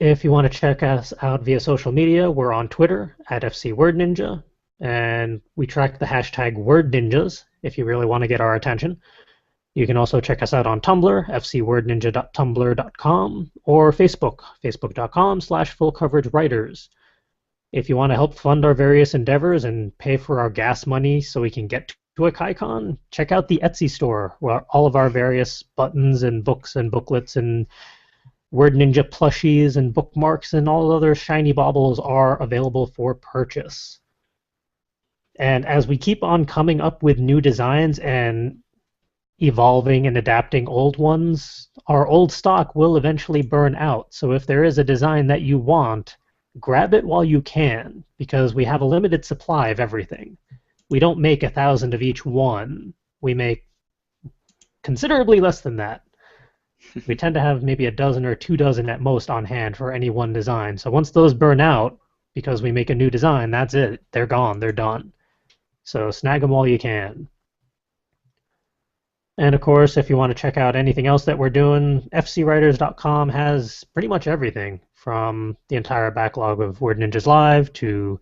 Speaker 1: If you want to check us out via social media, we're on Twitter at FCWordNinja, and we track the hashtag WordNinjas if you really want to get our attention. You can also check us out on Tumblr, fcwordninja.tumblr.com, or Facebook, facebook.com/fullcoveragewriters. If you want to help fund our various endeavors and pay for our gas money so we can get to a KaiCon, check out the Etsy store, where all of our various buttons and books and booklets and Word Ninja plushies and bookmarks and all other shiny baubles are available for purchase. And as we keep on coming up with new designs and evolving and adapting old ones, our old stock will eventually burn out. So if there is a design that you want, grab it while you can, because we have a limited supply of everything. We don't make 1,000 of each one. We make considerably less than that. We tend to have maybe a dozen or 2 dozen at most on hand for any one design. So once those burn out, because we make a new design, that's it. They're gone. They're done. So snag them while you can. And of course, if you want to check out anything else that we're doing, fcwriters.com has pretty much everything from the entire backlog of Word Ninjas Live to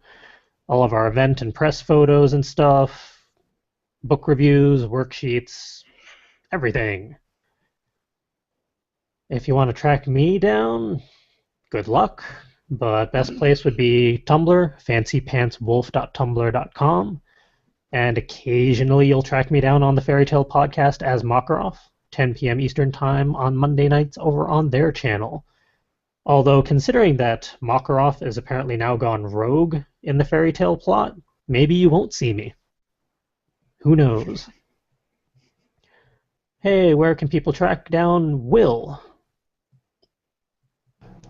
Speaker 1: all of our event and press photos and stuff, book reviews, worksheets, everything. If you want to track me down, good luck. But best place would be Tumblr, fancypantswolf.tumblr.com. And occasionally you'll track me down on the Fairy Tale podcast as Makarov, 10 p.m. Eastern Time on Monday nights over on their channel. Although considering that Makarov is apparently now gone rogue in the Fairy Tale plot, maybe you won't see me. Who knows? Hey, where can people track down Will?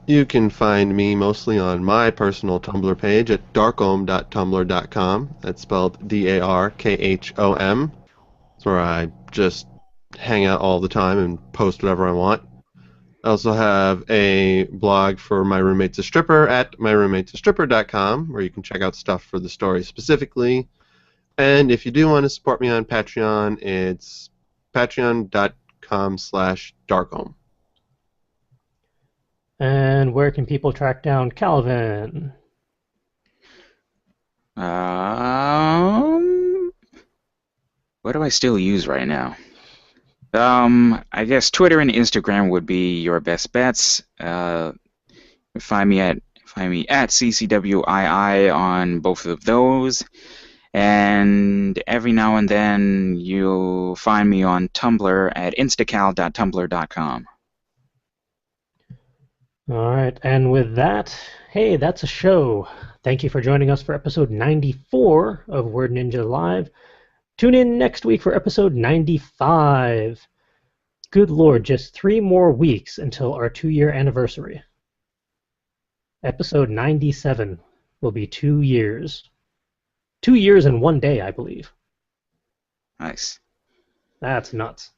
Speaker 2: You can find me mostly on my personal Tumblr page at darkhom.tumblr.com. That's spelled DARKHOM. It's where I just hang out all the time and post whatever I want. I also have a blog for My Roommate's a Stripper at myroommatesastripper.com, where you can check out stuff for the story specifically. And if you do want to support me on Patreon, it's patreon.com/darkhom.
Speaker 1: And where can people track down Calvin?
Speaker 3: What do I still use right now? I guess Twitter and Instagram would be your best bets. Find me at CCWII on both of those. And every now and then you'll find me on Tumblr at instacal.tumblr.com.
Speaker 1: All right, and with that, hey, that's a show. Thank you for joining us for episode 94 of Word Ninja Live. Tune in next week for episode 95. Good Lord, just 3 more weeks until our 2-year anniversary. Episode 97 will be 2 years. 2 years and 1 day, I believe.
Speaker 3: Nice.
Speaker 1: That's nuts.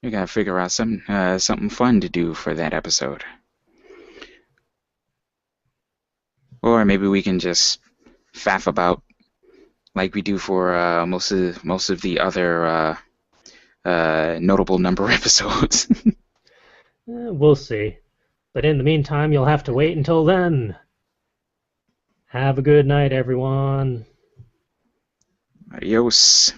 Speaker 3: We gotta figure out something fun to do for that episode. Or maybe we can just faff about like we do for most of the other notable number episodes.
Speaker 1: We'll see. But in the meantime, you'll have to wait until then. Have a good night, everyone.
Speaker 3: Adios.